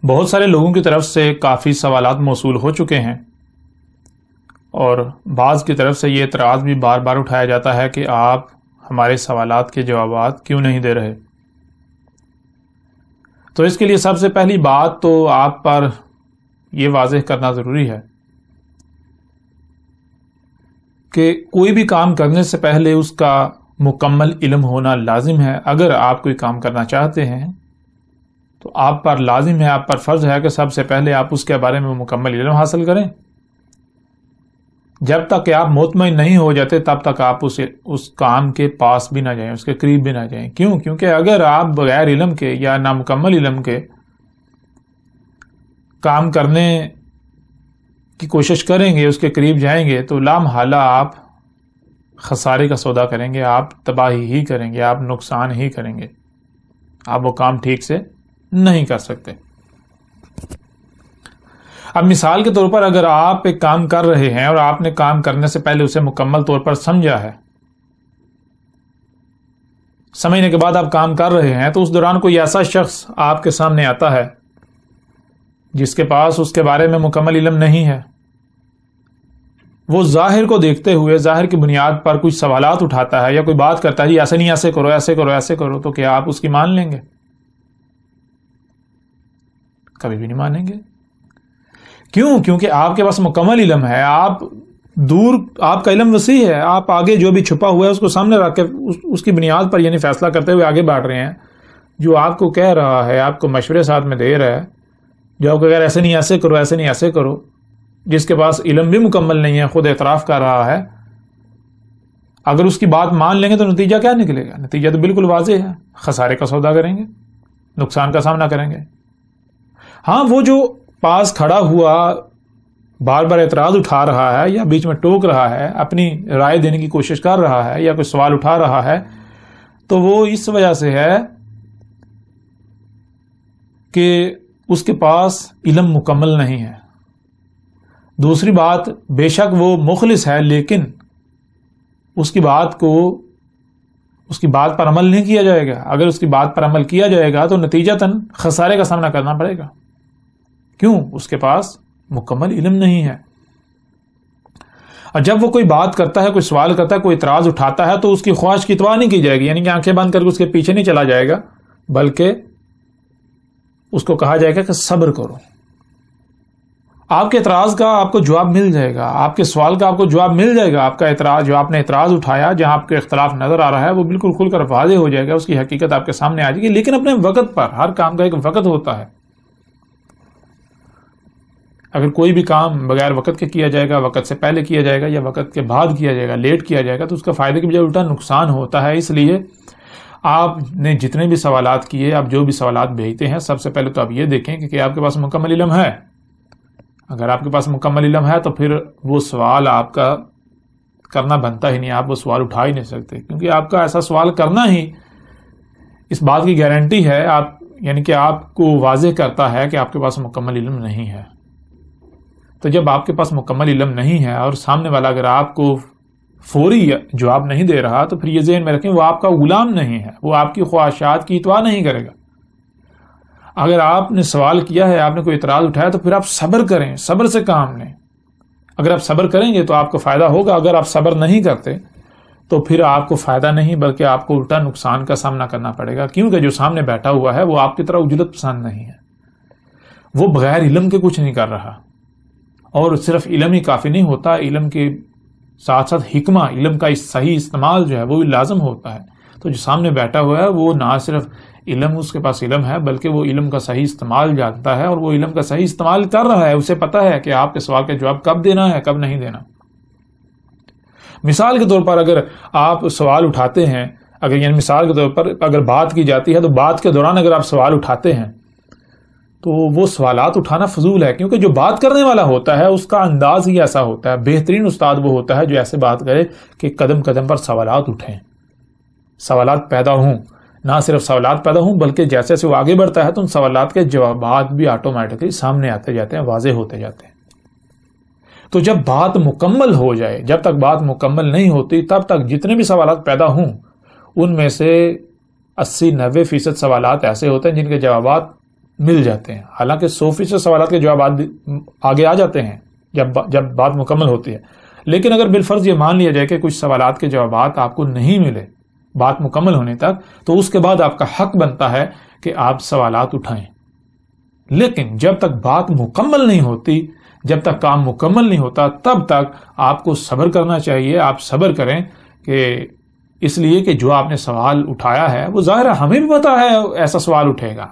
بہت سارے لوگوں کی طرف سے کافی سوالات موصول ہو چکے ہیں، اور بعض کی طرف سے یہ اعتراض بھی بار بار اٹھایا جاتا ہے کہ آپ ہمارے سوالات کے جوابات کیوں نہیں دے رہے۔ تو اس کے لیے سب سے پہلی بات تو آپ پر یہ واضح کرنا ضروری ہے کہ کوئی بھی کام کرنے سے پہلے اس کا مکمل علم ہونا لازم ہے۔ اگر آپ کوئی کام کرنا چاہتے ہیں تو آپ پر لازم ہے، آپ پر فرض ہے کہ سب سے پہلے آپ اس کے بارے میں مکمل علم حاصل کریں۔ جب تک کہ آپ مطمئن نہیں ہو جاتے تب تک آپ اس کام کے پاس بھی نہ جائیں، اس کے قریب بھی نہ جائیں۔ کیوں؟ کیونکہ اگر آپ بغیر علم کے یا نامکمل علم کے کام کرنے کی کوشش کریں گے، اس کے قریب جائیں گے، تو لامحالہ آپ خسارے کا سودا کریں گے، آپ تباہی ہی کریں گے، آپ نقصان ہی کریں گے، آپ وہ کام ٹھیک سے نہیں کر سکتے۔ اب مثال کے طور پر اگر آپ ایک کام کر رہے ہیں اور آپ نے کام کرنے سے پہلے اسے مکمل طور پر سمجھا ہے، سمجھنے کے بعد آپ کام کر رہے ہیں، تو اس دوران کوئی ایسا شخص آپ کے سامنے آتا ہے جس کے پاس اس کے بارے میں مکمل علم نہیں ہے، وہ ظاہر کو دیکھتے ہوئے ظاہر کی بنیاد پر کچھ سوالات اٹھاتا ہے یا کوئی بات کرتا ہے، جی ایسے نہیں، ایسے کرو، ایسے کرو، ایسے کرو، تو کیا آپ اس کی مان لیں گے؟ کبھی بھی نہیں مانیں گے۔ کیوں؟ کیونکہ آپ کے پاس مکمل علم ہے، آپ کا علم وسیع ہے، آپ آگے جو بھی چھپا ہوا ہے اس کو سامنے رکھ کے اس کی بنیاد پر یعنی فیصلہ کرتے ہوئے آگے بڑھ رہے ہیں۔ جو آپ کو کہہ رہا ہے، آپ کو مشورے ساتھ میں دے رہا ہے، جو آپ کو کہہ رہا ہے ایسے نہیں ایسے کرو، ایسے نہیں ایسے کرو، جس کے پاس علم بھی مکمل نہیں ہے، خود اعتراف کر رہا ہے، اگر اس کی بات مان لیں گے تو نتیجہ کیا نکلے گا؟ نتیجہ تو بالکل واضح ہے، خسارے کا سودا کریں گے، نقصان کا سامنا کریں گے۔ ہاں، وہ جو پاس کھڑا ہوا بار بار اعتراض اٹھا رہا ہے یا بیچ میں ٹوک رہا ہے، اپنی رائے دینے کی کوشش کر رہا ہے یا کوئی سوال اٹھا رہا ہے، تو وہ اس وجہ سے ہے کہ اس کے پاس علم مکمل نہیں ہے۔ دوسری بات، بے شک وہ مخلص ہے، لیکن اس کی بات پر عمل نہیں کیا جائے گا۔ اگر اس کی بات پر عمل کیا جائے گا تو نتیجتاً خسارے کا سامنا کرنا پڑے گا۔ کیوں؟ اس کے پاس مکمل علم نہیں ہے۔ اور جب وہ کوئی بات کرتا ہے، کوئی سوال کرتا ہے، کوئی اعتراض اٹھاتا ہے، تو اس کی خواہش کی اتباع نہیں کی جائے گی، یعنی کہ آنکھیں بند کر کے اس کے پیچھے نہیں چلا جائے گا، بلکہ اس کو کہا جائے گا کہ صبر کرو۔ آپ کے اعتراض کا آپ کو جواب مل جائے گا، آپ کے سوال کا آپ کو جواب مل جائے گا، آپ کا اعتراض جو آپ نے اعتراض اٹھایا، جہاں آپ کو اختلاف نظر آ رہا ہے، وہ بالکل کھل کر واضح ہو جائے گا، اس کی حقیقت آپ کے سامنے آ جائے گی، لیکن اپنے وقت پر۔ ہر کام کا ایک وقت ہوتا ہے۔ اگر کوئی بھی کام بغیر وقت کے کیا جائے گا، وقت سے پہلے کیا جائے گا یا وقت کے بعد کیا جائے گا، لیٹ کیا جائے گا، تو اس کا فائدے کی بجائے الٹا نقصان ہوتا ہے۔ اس لیے آپ نے جتنے بھی سوالات کیے، آپ جو بھی سوالات بھیجتے ہیں، سب سے پہلے تو آپ یہ دیکھیں کہ آپ کے پاس مکمل علم ہے۔ اگر آپ کے پاس مکمل علم ہے تو پھر وہ سوال آپ کا کرنا بنتا ہی نہیں، آپ وہ سوال اٹھا ہی نہیں سکتے، کیونکہ آپ کا ایسا سوال کرنا ہی اس بات کی گارنٹی ہے، یعنی کہ آپ کو واضح کرتا ہے کہ آپ کے پاس مکمل علم نہیں ہے۔ تو جب آپ کے پاس مکمل علم نہیں ہے اور سامنے والا اگر آپ کو فوری جواب نہیں دے رہا، تو پھر یہ ذہن میں رکھیں وہ آپ کا غلام نہیں ہے، وہ آپ کی خواہشات کی اتباع نہیں کرے گا۔ اگر آپ نے سوال کیا ہے، آپ نے کوئی اعتراض اٹھایا، تو پھر آپ صبر کریں، صبر سے کام لیں۔ اگر آپ صبر کریں گے تو آپ کو فائدہ ہوگا، اگر آپ صبر نہیں کرتے تو پھر آپ کو فائدہ نہیں بلکہ آپ کو الٹا نقصان کا سامنا کرنا پڑے گا، کیونکہ جو سامنے بیٹھا ہوا ہے وہ آپ کی طرح اجلت پسند نہیں ہے، وہ بغیر علم کے کچھ نہیں کر رہا۔ اور صرف علم ہی کافی نہیں ہوتا، علم کے ساتھ ساتھ حکمہ، علم کا صحیح استعمال جو ہے وہ بھی لازم ہوتا ہے۔ تو جو سامنے بیٹھا ہوا ہے وہ نہ صرف علم اس کے پاس علم ہے، بلکہ وہ علم کا صحیح استعمال جانتا ہے، اور وہ علم کا صحیح استعمال کر رہا ہے، اسے پتہ ہے کہ آپ کے سوال کا جواب کب دینا ہے، کب نہیں دینا۔ مثال کے طور پر اگر آپ سوال اٹھاتے ہیں، مثال کے طور پر اگر بات کی جاتی ہے، تو بات کے دوران اگر آپ سوال اٹھاتے ہیں تو وہ سوالات اٹھانا فضول ہے، کیونکہ جو بات کرنے والا ہوتا ہے اس کا انداز ہی ایسا ہوتا ہے۔ بہترین استاد وہ ہوتا ہے جو ایسے بات کرے کہ قدم قدم پر سوالات اٹھیں، سوالات پیدا ہوں، نہ صرف سوالات پیدا ہوں بلکہ جیسے جیسے وہ آگے بڑھتا ہے تو ان سوالات کے جوابات بھی آٹومیٹکلی سامنے آتے جاتے ہیں، واضح ہوتے جاتے ہیں۔ تو جب بات مکمل ہو جائے، جب تک بات مکمل نہیں ہوتی تب تک جتنے بھی سوالات پیدا ہوں ان میں سے 80-90% سوالات ایسے ہوتے ہیں جن کے جوابات مل جاتے ہیں. حالانکہ 100% سوالات کے جوابات آگے آ جاتے ہیں جب بات مکمل ہوتی ہے. لیکن اگر بالفرض یہ مان لیا جائے کہ کچھ سوالات کے جوابات آپ کو نہیں ملے بات مکمل ہونے تک، تو اس کے بعد آپ کا حق بنتا ہے کہ آپ سوالات اٹھائیں. لیکن جب تک بات مکمل نہیں ہوتی، جب تک کام مکمل نہیں ہوتا، تب تک آپ کو صبر کرنا چاہیے. آپ صبر کریں کہ اس لیے کہ جو آپ نے سوال اٹھایا ہے وہ ظاہر ہے ہمیں بھی پتا ہے ایسا سوال اٹھے گا.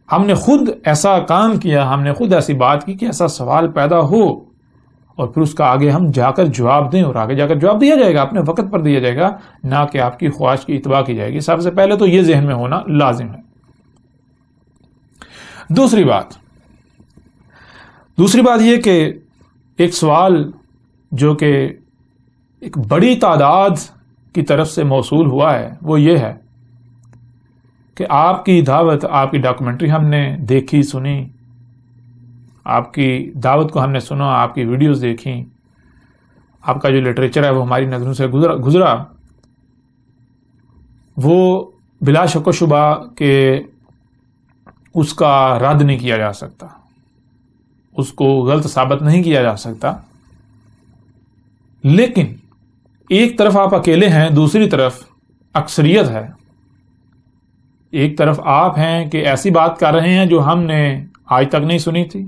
ہم نے خود ایسا کام کیا، ہم نے خود ایسی بات کی کہ ایسا سوال پیدا ہو، اور پھر اس کا آگے ہم جا کر جواب دیں، اور آگے جا کر جواب دیا جائے گا، اپنے وقت پر دیا جائے گا، نہ کہ آپ کی خواہش کی اتباع کی جائے گی. سب سے پہلے تو یہ ذہن میں ہونا لازم ہے. دوسری بات یہ کہ ایک سوال جو کہ ایک بڑی تعداد کی طرف سے موصول ہوا ہے وہ یہ ہے کہ آپ کی دعوت، آپ کی ڈاکومنٹری ہم نے دیکھی سنی، آپ کی دعوت کو ہم نے سنا، آپ کی ویڈیوز دیکھیں، آپ کا جو لٹریچر ہے وہ ہماری نظروں سے گزرا، وہ بلا شک و شبہ کہ اس کا رد نہیں کیا جا سکتا، اس کو غلط ثابت نہیں کیا جا سکتا. لیکن ایک طرف آپ اکیلے ہیں، دوسری طرف اکثریت ہے. ایک طرف آپ ہیں کہ ایسی بات کر رہے ہیں جو ہم نے آج تک نہیں سنی تھی.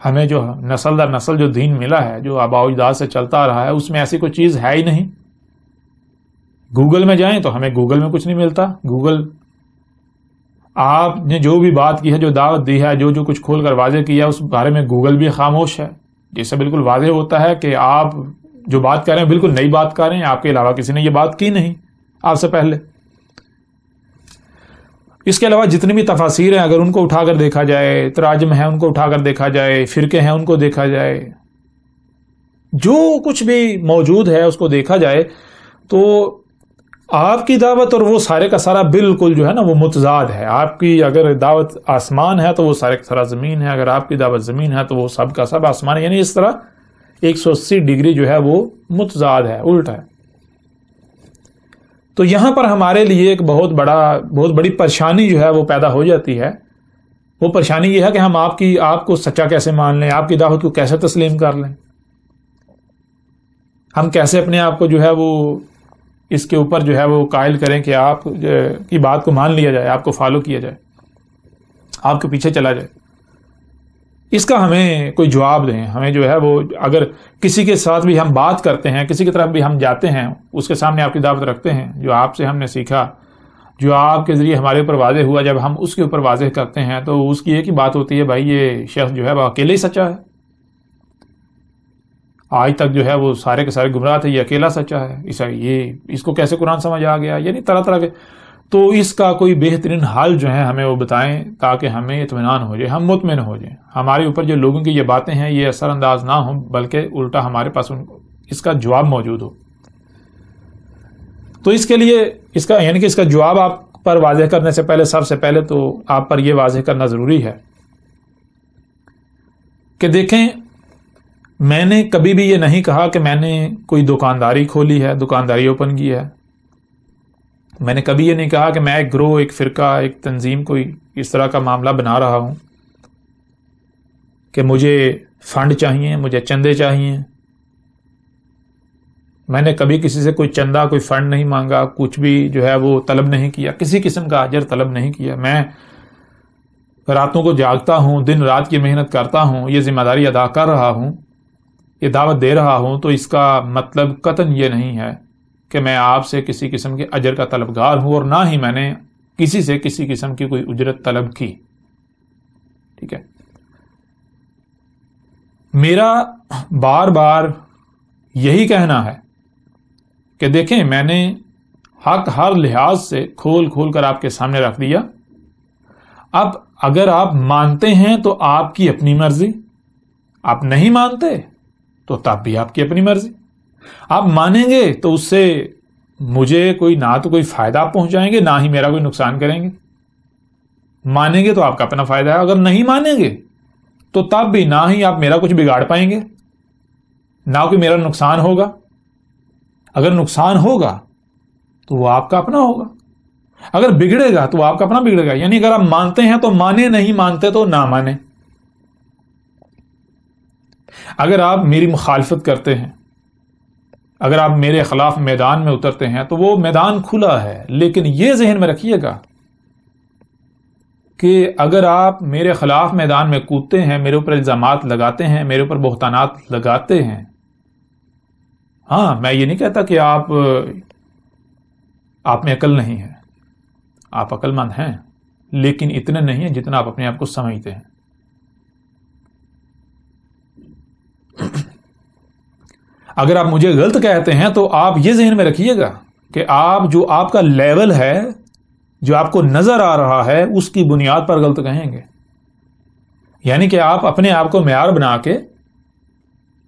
ہمیں جو نسل در نسل جو دین ملا ہے، جو آباء و اجداد سے چلتا آ رہا ہے، اس میں ایسی کوئی چیز ہے ہی نہیں. گوگل میں جائیں تو ہمیں گوگل میں کچھ نہیں ملتا. گوگل آپ نے جو بھی بات کی ہے، جو دعوت دی ہے، جو کچھ کھول کر واضح کیا ہے، اس بارے میں گوگل بھی خاموش ہے. جس سے بالکل واضح ہوتا ہے کہ آپ جو بات کر رہے ہیں بالکل نئی بات کر رہے ہیں، آپ کے علاوہ کسی نے یہ بات کی نہیں آپ سے پہلے. اس کے علاوہ جتنی بھی تفاسیر ہیں اگر ان کو اٹھا کر دیکھا جائے، تراجم ہیں ان کو اٹھا کر دیکھا جائے، فرقے ہیں ان کو دیکھا جائے، جو کچھ بھی موجود ہے اس کو دیکھا جائے، تو آپ کی دعوت اور وہ سارے کا سارا بالکل جو ہے نا وہ متضاد ہے. آپ کی اگر دعوت آسمان ہے تو وہ سارے کا سارا زمین ہے، اگر آپ کی دعوت زمین ہے تو وہ سب کا سب آسمان ہے. یعنی اس طرح 180 ڈگری جو ہے وہ متضاد ہے، الٹا ہے. تو یہاں پر ہمارے لیے ایک بہت بڑی پریشانی جو ہے وہ پیدا ہو جاتی ہے. وہ پریشانی یہ ہے کہ ہم آپ کو سچا کیسے مان لیں، آپ کی دعوت کو کیسے تسلیم کر لیں، ہم کیسے اپنے آپ کو جو ہے وہ اس کے اوپر جو ہے وہ قائل کریں کہ آپ کی بات کو مان لیا جائے، آپ کو فالو کیا جائے، آپ کے پیچھے چلا جائے. اس کا ہمیں کوئی جواب دیں. ہمیں جو ہے وہ اگر کسی کے ساتھ بھی ہم بات کرتے ہیں، کسی کی طرف بھی ہم جاتے ہیں، اس کے سامنے آپ کی دعوت رکھتے ہیں، جو آپ سے ہم نے سیکھا، جو آپ کے ذریعے ہمارے اوپر واضح ہوا، جب ہم اس کے اوپر واضح کرتے ہیں تو اس کی ایک ہی بات ہوتی ہے، بھائی یہ شخص جو ہے وہ اکیلے ہی سچا ہے، آج تک جو ہے وہ سارے کے سارے گمراہ تھے، یہ اکیلا سچا ہے، اس کو کیسے قرآن سمجھ آ گیا، یعنی طرح طرح کے. تو اس کا کوئی بہترین حل جو ہے ہمیں وہ بتائیں تاکہ ہمیں اطمینان ہو جائے، ہم مطمئن ہو جائیں. ہمارے اوپر جو لوگوں کی یہ باتیں ہیں یہ اثر انداز نہ ہوں، بلکہ الٹا ہمارے پاس اس کا جواب موجود ہو. تو اس کے لیے یعنی کہ اس کا جواب آپ پر واضح کرنے سے پہلے، سب سے پہلے تو آپ پر یہ واضح کرنا ضروری ہے کہ دیکھیں، میں نے کبھی بھی یہ نہیں کہا کہ میں نے کوئی دکانداری کھولی ہے، دکانداری اوپن کی ہے. میں نے کبھی یہ نہیں کہا کہ میں ایک گروہ، ایک فرقہ، ایک تنظیم، کوئی اس طرح کا معاملہ بنا رہا ہوں کہ مجھے فنڈ چاہیے، مجھے چندے چاہیے. میں نے کبھی کسی سے کوئی چندہ، کوئی فنڈ نہیں مانگا، کچھ بھی جو ہے وہ طلب نہیں کیا، کسی قسم کا اجر طلب نہیں کیا. میں راتوں کو جاگتا ہوں، دن رات کی محنت کرتا ہوں، یہ ذمہ داری ادا کر رہا ہوں، یہ دعوت دے رہا ہوں. تو اس کا مطلب قطعاً یہ نہیں ہے کہ میں آپ سے کسی قسم کے اجر کا طلبگار ہوں، اور نہ ہی میں نے کسی سے کسی قسم کی کوئی اجرت طلب کی. ٹھیک ہے، میرا بار بار یہی کہنا ہے کہ دیکھیں، میں نے حق ہر لحاظ سے کھول کر آپ کے سامنے رکھ دیا. اب اگر آپ مانتے ہیں تو آپ کی اپنی مرضی، آپ نہیں مانتے تو تب بھی آپ کی اپنی مرضی. آپ مانیں گے تو اس سے مجھے نہ تو کوئی فائدہ آپ پہنچائیں گے، نہ ہی میرا کوئی نقصان کریں گے. مانیں گے تو آپ کا اپنا فائدہ ہے، اگر نہیں مانیں گے تو تب بھی نہ ہی آپ میرا کچھ بگاڑ پائیں گے، نہ کوئی میرا نقصان ہوگا. اگر نقصان ہوگا تو وہ آپ کا اپنا ہوگا. اگر بگڑے گا تو آپ کا اپنا بگڑے گا. یعنی اگر آپ مانتے ہیں تو مانے, نہیں مانتے تو نہ مانے. اگر آپ میری مخالفت کرتے ہیں, اگر آپ میرے خلاف میدان میں اترتے ہیں تو وہ میدان کھلا ہے, لیکن یہ ذہن میں رکھیے گا کہ اگر آپ میرے خلاف میدان میں کودتے ہیں, میرے اوپر الزامات لگاتے ہیں, میرے اوپر بہتانات لگاتے ہیں, ہاں میں یہ نہیں کہتا کہ آپ میں عقل نہیں ہے, آپ عقل مند ہیں, لیکن اتنے نہیں ہیں جتنا آپ اپنے آپ کو سمجھتے ہیں. اگر آپ مجھے غلط کہتے ہیں تو آپ یہ ذہن میں رکھیے گا کہ آپ کا لیول ہے, جو آپ کو نظر آ رہا ہے, اس کی بنیاد پر غلط کہیں گے. یعنی کہ آپ اپنے آپ کو معیار بنا کے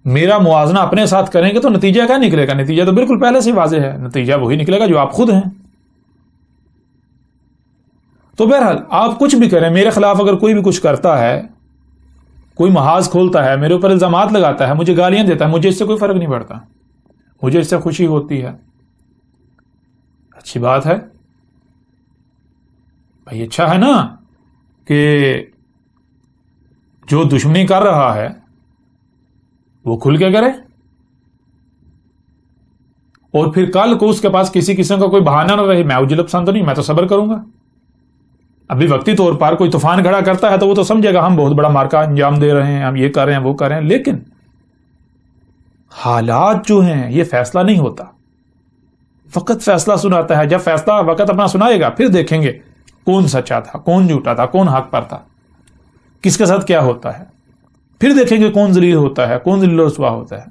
میرا موازنہ اپنے ساتھ کریں گے تو نتیجہ کیا نکلے گا؟ نتیجہ تو بالکل پہلے سے واضح ہے, نتیجہ وہی نکلے گا جو آپ خود ہیں. تو بہرحال آپ کچھ بھی کریں, میرے خلاف اگر کوئی بھی کچھ کرتا ہے, کوئی محاذ کھولتا ہے, میرے اوپر الزامات لگاتا ہے, مجھے گالیاں دیتا ہے, مجھے اس سے کوئی فرق نہیں پڑتا, مجھے اس سے خوشی ہوتی ہے. اچھی بات ہے بھائی, اچھا ہے نا کہ جو دشمنی کر رہا ہے وہ کھل کے کرے, اور پھر کل کو اس کے پاس کسی قسم کا کوئی بہانہ نہ رہے, میں اجلب پسند تو نہیں, میں تو صبر کروں گا. ابھی وقتی طور پر کوئی طوفان کھڑا کرتا ہے تو وہ تو سمجھے گا ہم بہت بڑا مارکا انجام دے رہے ہیں, ہم یہ کر رہے ہیں, وہ کر رہے ہیں, لیکن حالات جو ہیں یہ فیصلہ نہیں ہوتا, وقت فیصلہ سناتا ہے. جب فیصلہ وقت اپنا سنائے گا پھر دیکھیں گے کون سچا تھا, کون جھوٹا تھا, کون حق پر تھا, کس کے ساتھ کیا ہوتا ہے. پھر دیکھیں گے کون ذلیل ہوتا ہے, کون ذلیل و رسوا ہوتا ہے.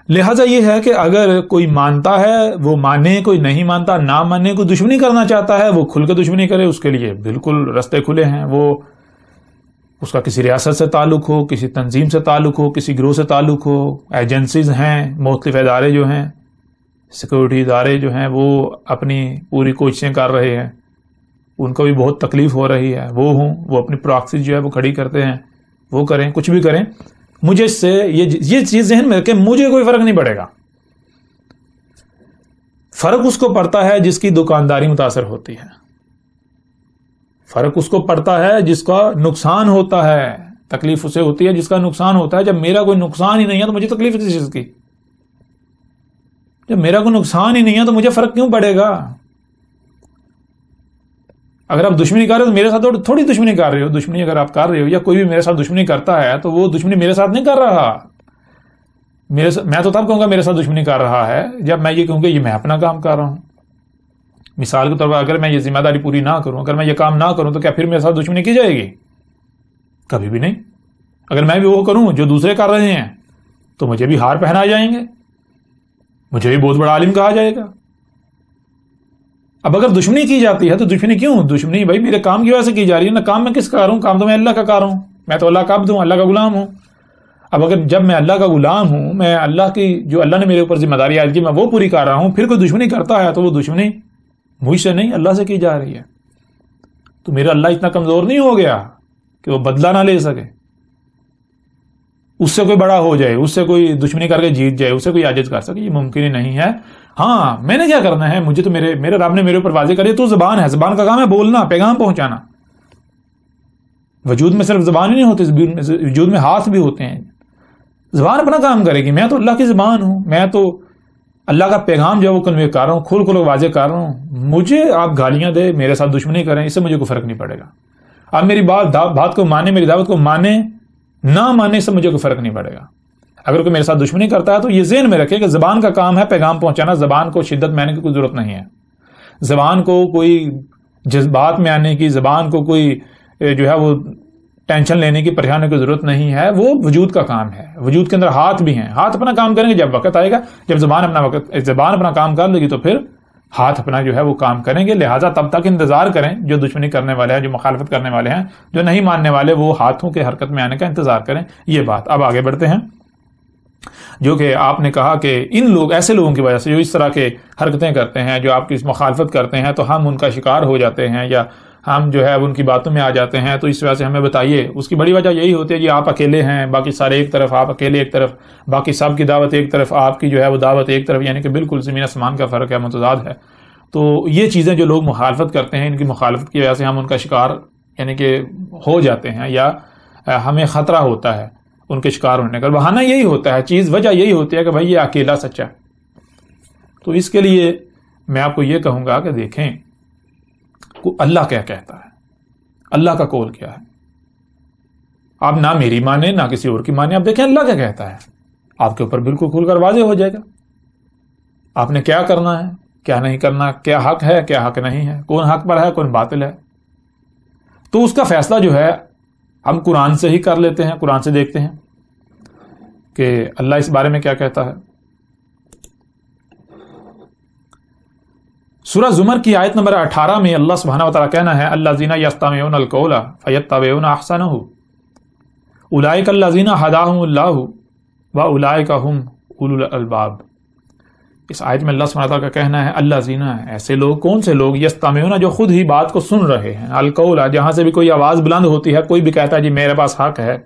لہذا یہ ہے کہ اگر کوئی مانتا ہے وہ مانے, کوئی نہیں مانتا نہ مانے, کوئی دشمنی کرنا چاہتا ہے وہ کھل کے دشمنی کرے, اس کے لیے بالکل رستے کھلے ہیں. وہ اس کا کسی ریاست سے تعلق ہو, کسی تنظیم سے تعلق ہو, کسی گروہ سے تعلق ہو, ایجنسیز ہیں, مختلف ادارے جو ہیں, سیکورٹی ادارے جو ہیں وہ اپنی پوری کوششیں کر رہے ہیں, ان کو بھی بہت تکلیف ہو رہی ہے, وہ ہوں, وہ اپنی پراکسی جو ہے وہ کھڑی کرتے ہیں, وہ کریں, کچھ بھی کریں, مجھے اس سے یہ چیز ذہن میں رکھے, مجھے کوئی فرق نہیں پڑے گا. فرق اس کو پڑتا ہے جس کی دکانداری متاثر ہوتی ہے, فرق اس کو پڑتا ہے جس کا نقصان ہوتا ہے, تکلیف اسے ہوتی ہے جس کا نقصان ہوتا ہے. جب میرا کوئی نقصان ہی نہیں ہے تو مجھے تکلیف کس چیز کی؟ جب میرا کوئی نقصان ہی نہیں ہے تو مجھے فرق کیوں پڑے گا؟ اگر آپ دشمنی کر رہے ہو تو میرے ساتھ تھوڑی دشمنی کر رہے ہو. دشمنی اگر آپ کر رہے ہو یا کوئی بھی میرے ساتھ دشمنی کرتا ہے تو وہ دشمنی میرے ساتھ نہیں کر رہا. میں تو تب کہوں گا میرے ساتھ دشمنی کر رہا ہے جب میں یہ کہوں گا یہ میں اپنا کام کر رہا ہوں. مثال کے طور پر اگر میں یہ ذمہ داری پوری نہ کروں, اگر میں یہ کام نہ کروں تو کیا پھر میرے ساتھ دشمنی کی جائے گی؟ کبھی بھی نہیں. اگر میں بھی وہ کروں جو دوسرے کر رہے ہیں تو مجھے بھی ہار پہنائے جائیں گے, مجھے بھی بہت بڑا عالم کہا جائے گا. اب اگر دشمنی کی جاتی ہے تو دشمنی کیوں؟ دشمنی بھائی میرے کام کی وجہ سے کی جا رہی ہے نا. کام میں کس کا کر رہا ہوں؟ کام تو میں اللہ کا کر رہا ہوں, میں تو اللہ کا عبد ہوں, اللہ کا غلام ہوں. اب اگر جب میں اللہ کا غلام ہوں, میں اللہ کی جو اللہ نے میرے اوپر ذمہ داری عائد کی میں وہ پوری کر رہا ہوں, پھر کوئی دشمنی کرتا ہے تو وہ دشمنی مجھ سے نہیں اللہ سے کی جا رہی ہے. تو میرا اللہ اتنا کمزور نہیں ہو گیا کہ وہ بدلہ نہ لے سکے, اس سے کوئی بڑا ہو جائے, اس سے کوئی دشمنی کر کے جیت جائے, اس سے کوئی عاجز کر سکے, یہ ممکن ہی نہیں ہے. ہاں میں نے کیا کرنا ہے, مجھے تو میرے رب نے میرے اوپر واضح کری, تو زبان ہے, زبان کا کام ہے بولنا, پیغام پہنچانا. وجود میں صرف زبان ہی نہیں ہوتی, وجود میں ہاتھ بھی ہوتے ہیں. زبان اپنا کام کرے گی, میں تو اللہ کی زبان ہوں, میں تو اللہ کا پیغام جو ہے وہ کنوے کر رہا ہوں, کھول کھول واضح کر رہا ہوں. مجھے آپ گالیاں دے, میرے ساتھ دشمنی کریں, اس سے مجھے کوئی فرق نہیں پڑے گا. آپ میری بات کو مانے, میری دعوت کو مانے نہ مانے, سے مجھے کوئی فرق نہیں پڑے گا. اگر کوئی میرے ساتھ دشمنی کرتا ہے تو یہ ذہن میں رکھے کہ زبان کا کام ہے پیغام پہنچانا. زبان کو شدت میں آنے کی کوئی ضرورت نہیں ہے, زبان کو کوئی جذبات میں آنے کی, زبان کو کوئی جو ہے وہ ٹینشن لینے کی, پریشانی کی ضرورت نہیں ہے. وہ وجود کا کام ہے, وجود کے اندر ہاتھ بھی ہیں, ہاتھ اپنا کام کریں گے. جب وقت آئے گا, جب زبان اپنا کام کر لے گی تو پھر ہاتھ اپنا جو ہے وہ کام کریں گے. لہٰذا تب تک انتظار کریں, جو دشمنی کرنے والے ہیں, جو مخالفت کرنے والے ہیں, جو نہیں ماننے والے, وہ ہاتھوں کے حرکت میں آنے کا انتظار کریں. یہ بات. اب آگے بڑھتے ہیں. جو کہ آپ نے کہا کہ ان ایسے لوگوں کی وجہ سے جو اس طرح کے حرکتیں کرتے ہیں, جو آپ کی مخالفت کرتے ہیں, تو ہم ان کا شکار ہو جاتے ہیں یا ہم جو ہے ان کی باتوں میں آ جاتے ہیں. تو اس وجہ سے ہمیں بتائیے. اس کی بڑی وجہ یہی ہوتی ہے کہ آپ اکیلے ہیں, باقی سارے ایک طرف, آپ اکیلے ایک طرف, باقی سب کی دعوت ایک طرف, آپ کی جو ہے وہ دعوت ایک طرف, یعنی کہ بالکل زمین آسمان کا فرق ہے, متضاد ہے. تو یہ چیزیں جو لوگ مخالفت کرتے ہیں، ان کی مخالفت کی وجہ سے ہم ان کا شکار یعنی کہ ہو جاتے ہیں، یا ہمیں خطرہ ہوتا ہے ان کے شکار ہونے کا. بہانہ یہی ہوتا ہے، وجہ یہی ہوتی ہے کہ بھائی یہ اکیلا سچا ہے. تو اس کے لیے میں آپ کو یہ کہوں گا کہ دیکھیں اللہ کیا کہتا ہے، اللہ کا قول کیا ہے. آپ نہ میری مانیں نہ کسی اور کی مانیں، آپ دیکھیں اللہ کیا کہتا ہے، آپ کے اوپر بالکل کھل کر واضح ہو جائے گا آپ نے کیا کرنا ہے، کیا نہیں کرنا، کیا حق ہے کیا حق نہیں ہے، کون حق پر ہے کون باطل ہے. تو اس کا فیصلہ جو ہے ہم قرآن سے ہی کر لیتے ہیں، قرآن سے دیکھتے ہیں کہ اللہ اس بارے میں کیا کہتا ہے. سورہ زمر کی آیت نمبر 18 میں اللہ سبحانہ وتعالی کہنا ہے الذین یستمعون القول فیتبعون احسنہ اولئک الذین ھداھم اللہ واولئک ھم اولو الالباب. اس آیت میں اللہ سبحانہ وتعالی کا کہنا ہے الذین، ایسے لوگ، کون سے لوگ، یستمعون، جو خود ہی بات کو سن رہے ہیں، القول، جہاں سے بھی کوئی آواز بلند ہوتی ہے، کوئی بھی کہتا ہے جی میرے پاس حق ہے،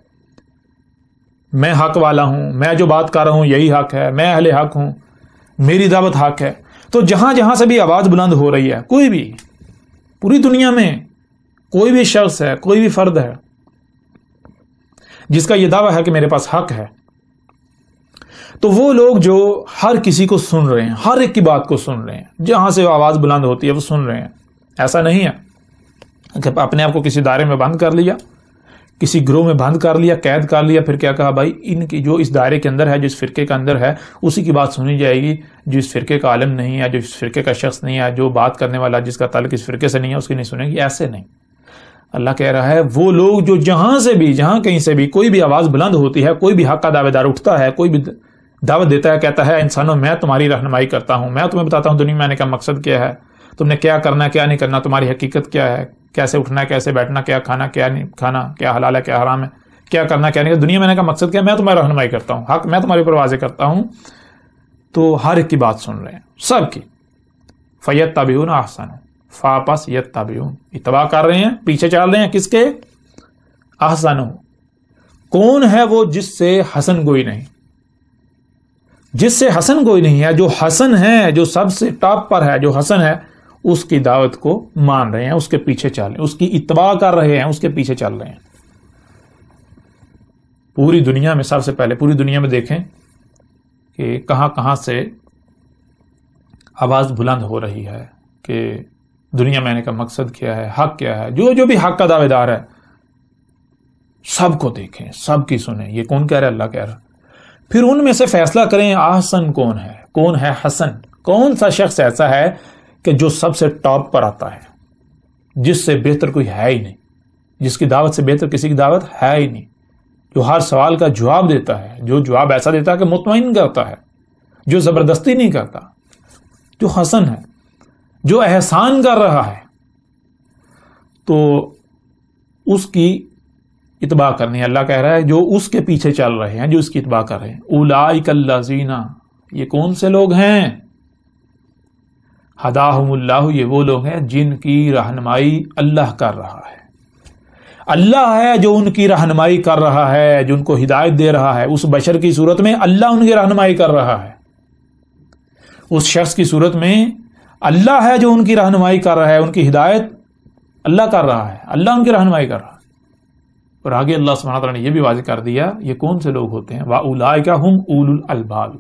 میں حق والا ہوں، میں جو بات کر رہا ہوں یہی حق ہے، میں اہل حق ہوں، میری دعوت حق ہے. تو جہاں جہاں سے بھی آواز بلند ہو رہی ہے، کوئی بھی پوری دنیا میں کوئی بھی شخص ہے، کوئی بھی فرد ہے جس کا یہ دعویٰ ہے کہ میرے پاس حق ہے، تو وہ لوگ جو ہر کسی کو سن رہے ہیں، ہر ایک کی بات کو سن رہے ہیں، جہاں سے آواز بلند ہوتی ہے وہ سن رہے ہیں. ایسا نہیں ہے کہ اپنے آپ کو کسی دائرے میں بند کر لیا، کسی گروہ میں بند کر لیا، قید کر لیا، پھر کیا کہا بھائی ان کی جو اس دائرے کے اندر ہے، جس فرقے کے اندر ہے، اسی کی بات سنی جائے گی، جو اس فرقے کا عالم نہیں ہے، جو اس فرقے کا شخص نہیں ہے، جو بات کرنے والا جس کا تعلق اس فرقے سے نہیں ہے، اس کی نہیں سنے گی. ایسے نہیں. اللہ کہہ رہا ہے وہ لوگ جو جہاں سے بھی، جہاں کہیں سے بھی کوئی بھی آواز بلند ہوتی ہے، کوئی بھی حق کا دعوے دار اٹھتا ہے، کوئی بھی دعوت دیتا ہے، کہتا ہے انسانوں میں تمہاری رہنمائی کرتا ہوں، میں تمہیں بتاتا ہوں دنیا میں آنے کا مقصد کیا ہے، تم نے کیا کرنا ہے کیا نہیں کرنا، تمہاری حقیقت کیا ہے، کیسے اٹھنا ہے کیسے بیٹھنا، کیا کھانا کیا نہیں کھانا، کیا حلال ہے کیا حرام ہے، کیا کرنا کیا نہیں کرنا، دنیا میں آنے کا مقصد کیا ہے، میں تمہاری رہنمائی کرتا ہوں، حق میں تمہارے اوپر واضح کرتا ہوں. تو ہر ایک کی بات سن رہے ہیں، سب کی. فیتبعون احسنہ، فاپس یتبعون، اتباع کر رہے ہیں، پیچھے چل رہے ہیں کس کے؟ احسنہ. کون ہے وہ جس سے حسن گوئی نہیں، جس سے حسن گوئی نہیں ہے، جو حسن ہے، جو سب سے ٹاپ پر ہے، جو حسن ہے، اس کی دعوت کو مان رہے ہیں، اس کے پیچھے چل رہے ہیں، اس کی اتباع کر رہے ہیں، اس کے پیچھے چل رہے ہیں. پوری دنیا میں، سب سے پہلے پوری دنیا میں دیکھیں کہ کہاں کہاں سے آواز بلند ہو رہی ہے کہ دنیا میں آنے کا مقصد کیا ہے، حق کیا ہے. جو بھی حق کا دعوے دار ہے سب کو دیکھیں، سب کی سنیں. یہ کون کہہ رہا ہے؟ اللہ کہہ رہا. پھر ان میں سے فیصلہ کریں احسن کون ہے، کون ہے حسن، کون سا شخص ایسا ہے کہ جو سب سے ٹاپ پر آتا ہے، جس سے بہتر کوئی ہے ہی نہیں، جس کی دعوت سے بہتر کسی کی دعوت ہے ہی نہیں، جو ہر سوال کا جواب دیتا ہے، جو جواب ایسا دیتا ہے کہ مطمئن کرتا ہے، جو زبردستی نہیں کرتا، جو حسن ہے، جو احسان کر رہا ہے. تو اس کی اتباع کرنی ہے. اللہ کہہ رہا ہے جو اس کے پیچھے چل رہے ہیں، جو اس کی اتباع کر رہے ہیں. اولئک الذین، یہ کون سے لوگ ہیں؟ ھداھم اللہ، یہ وہ لوگ ہیں جن کی رہنمائی اللہ کر رہا ہے. اللہ ہے جو ان کی رہنمائی کر رہا ہے، جو ان کو ہدایت دے رہا ہے. اس بشر کی صورت میں اللہ ان کی رہنمائی کر رہا ہے. اس شخص کی صورت میں اللہ ہے جو ان کی رہنمائی کر رہا ہے، ان کی ہدایت اللہ کر رہا ہے، اللہ ان کی رہنمائی کر رہا ہے. اور آگے اللہ سبحانہ وتعالیٰ نے یہ بھی واضح کر دیا یہ کون سے لوگ ہوتے ہیں. وَأُولَئِكَ هُمْ أُولُو الْأَلْبَابِ.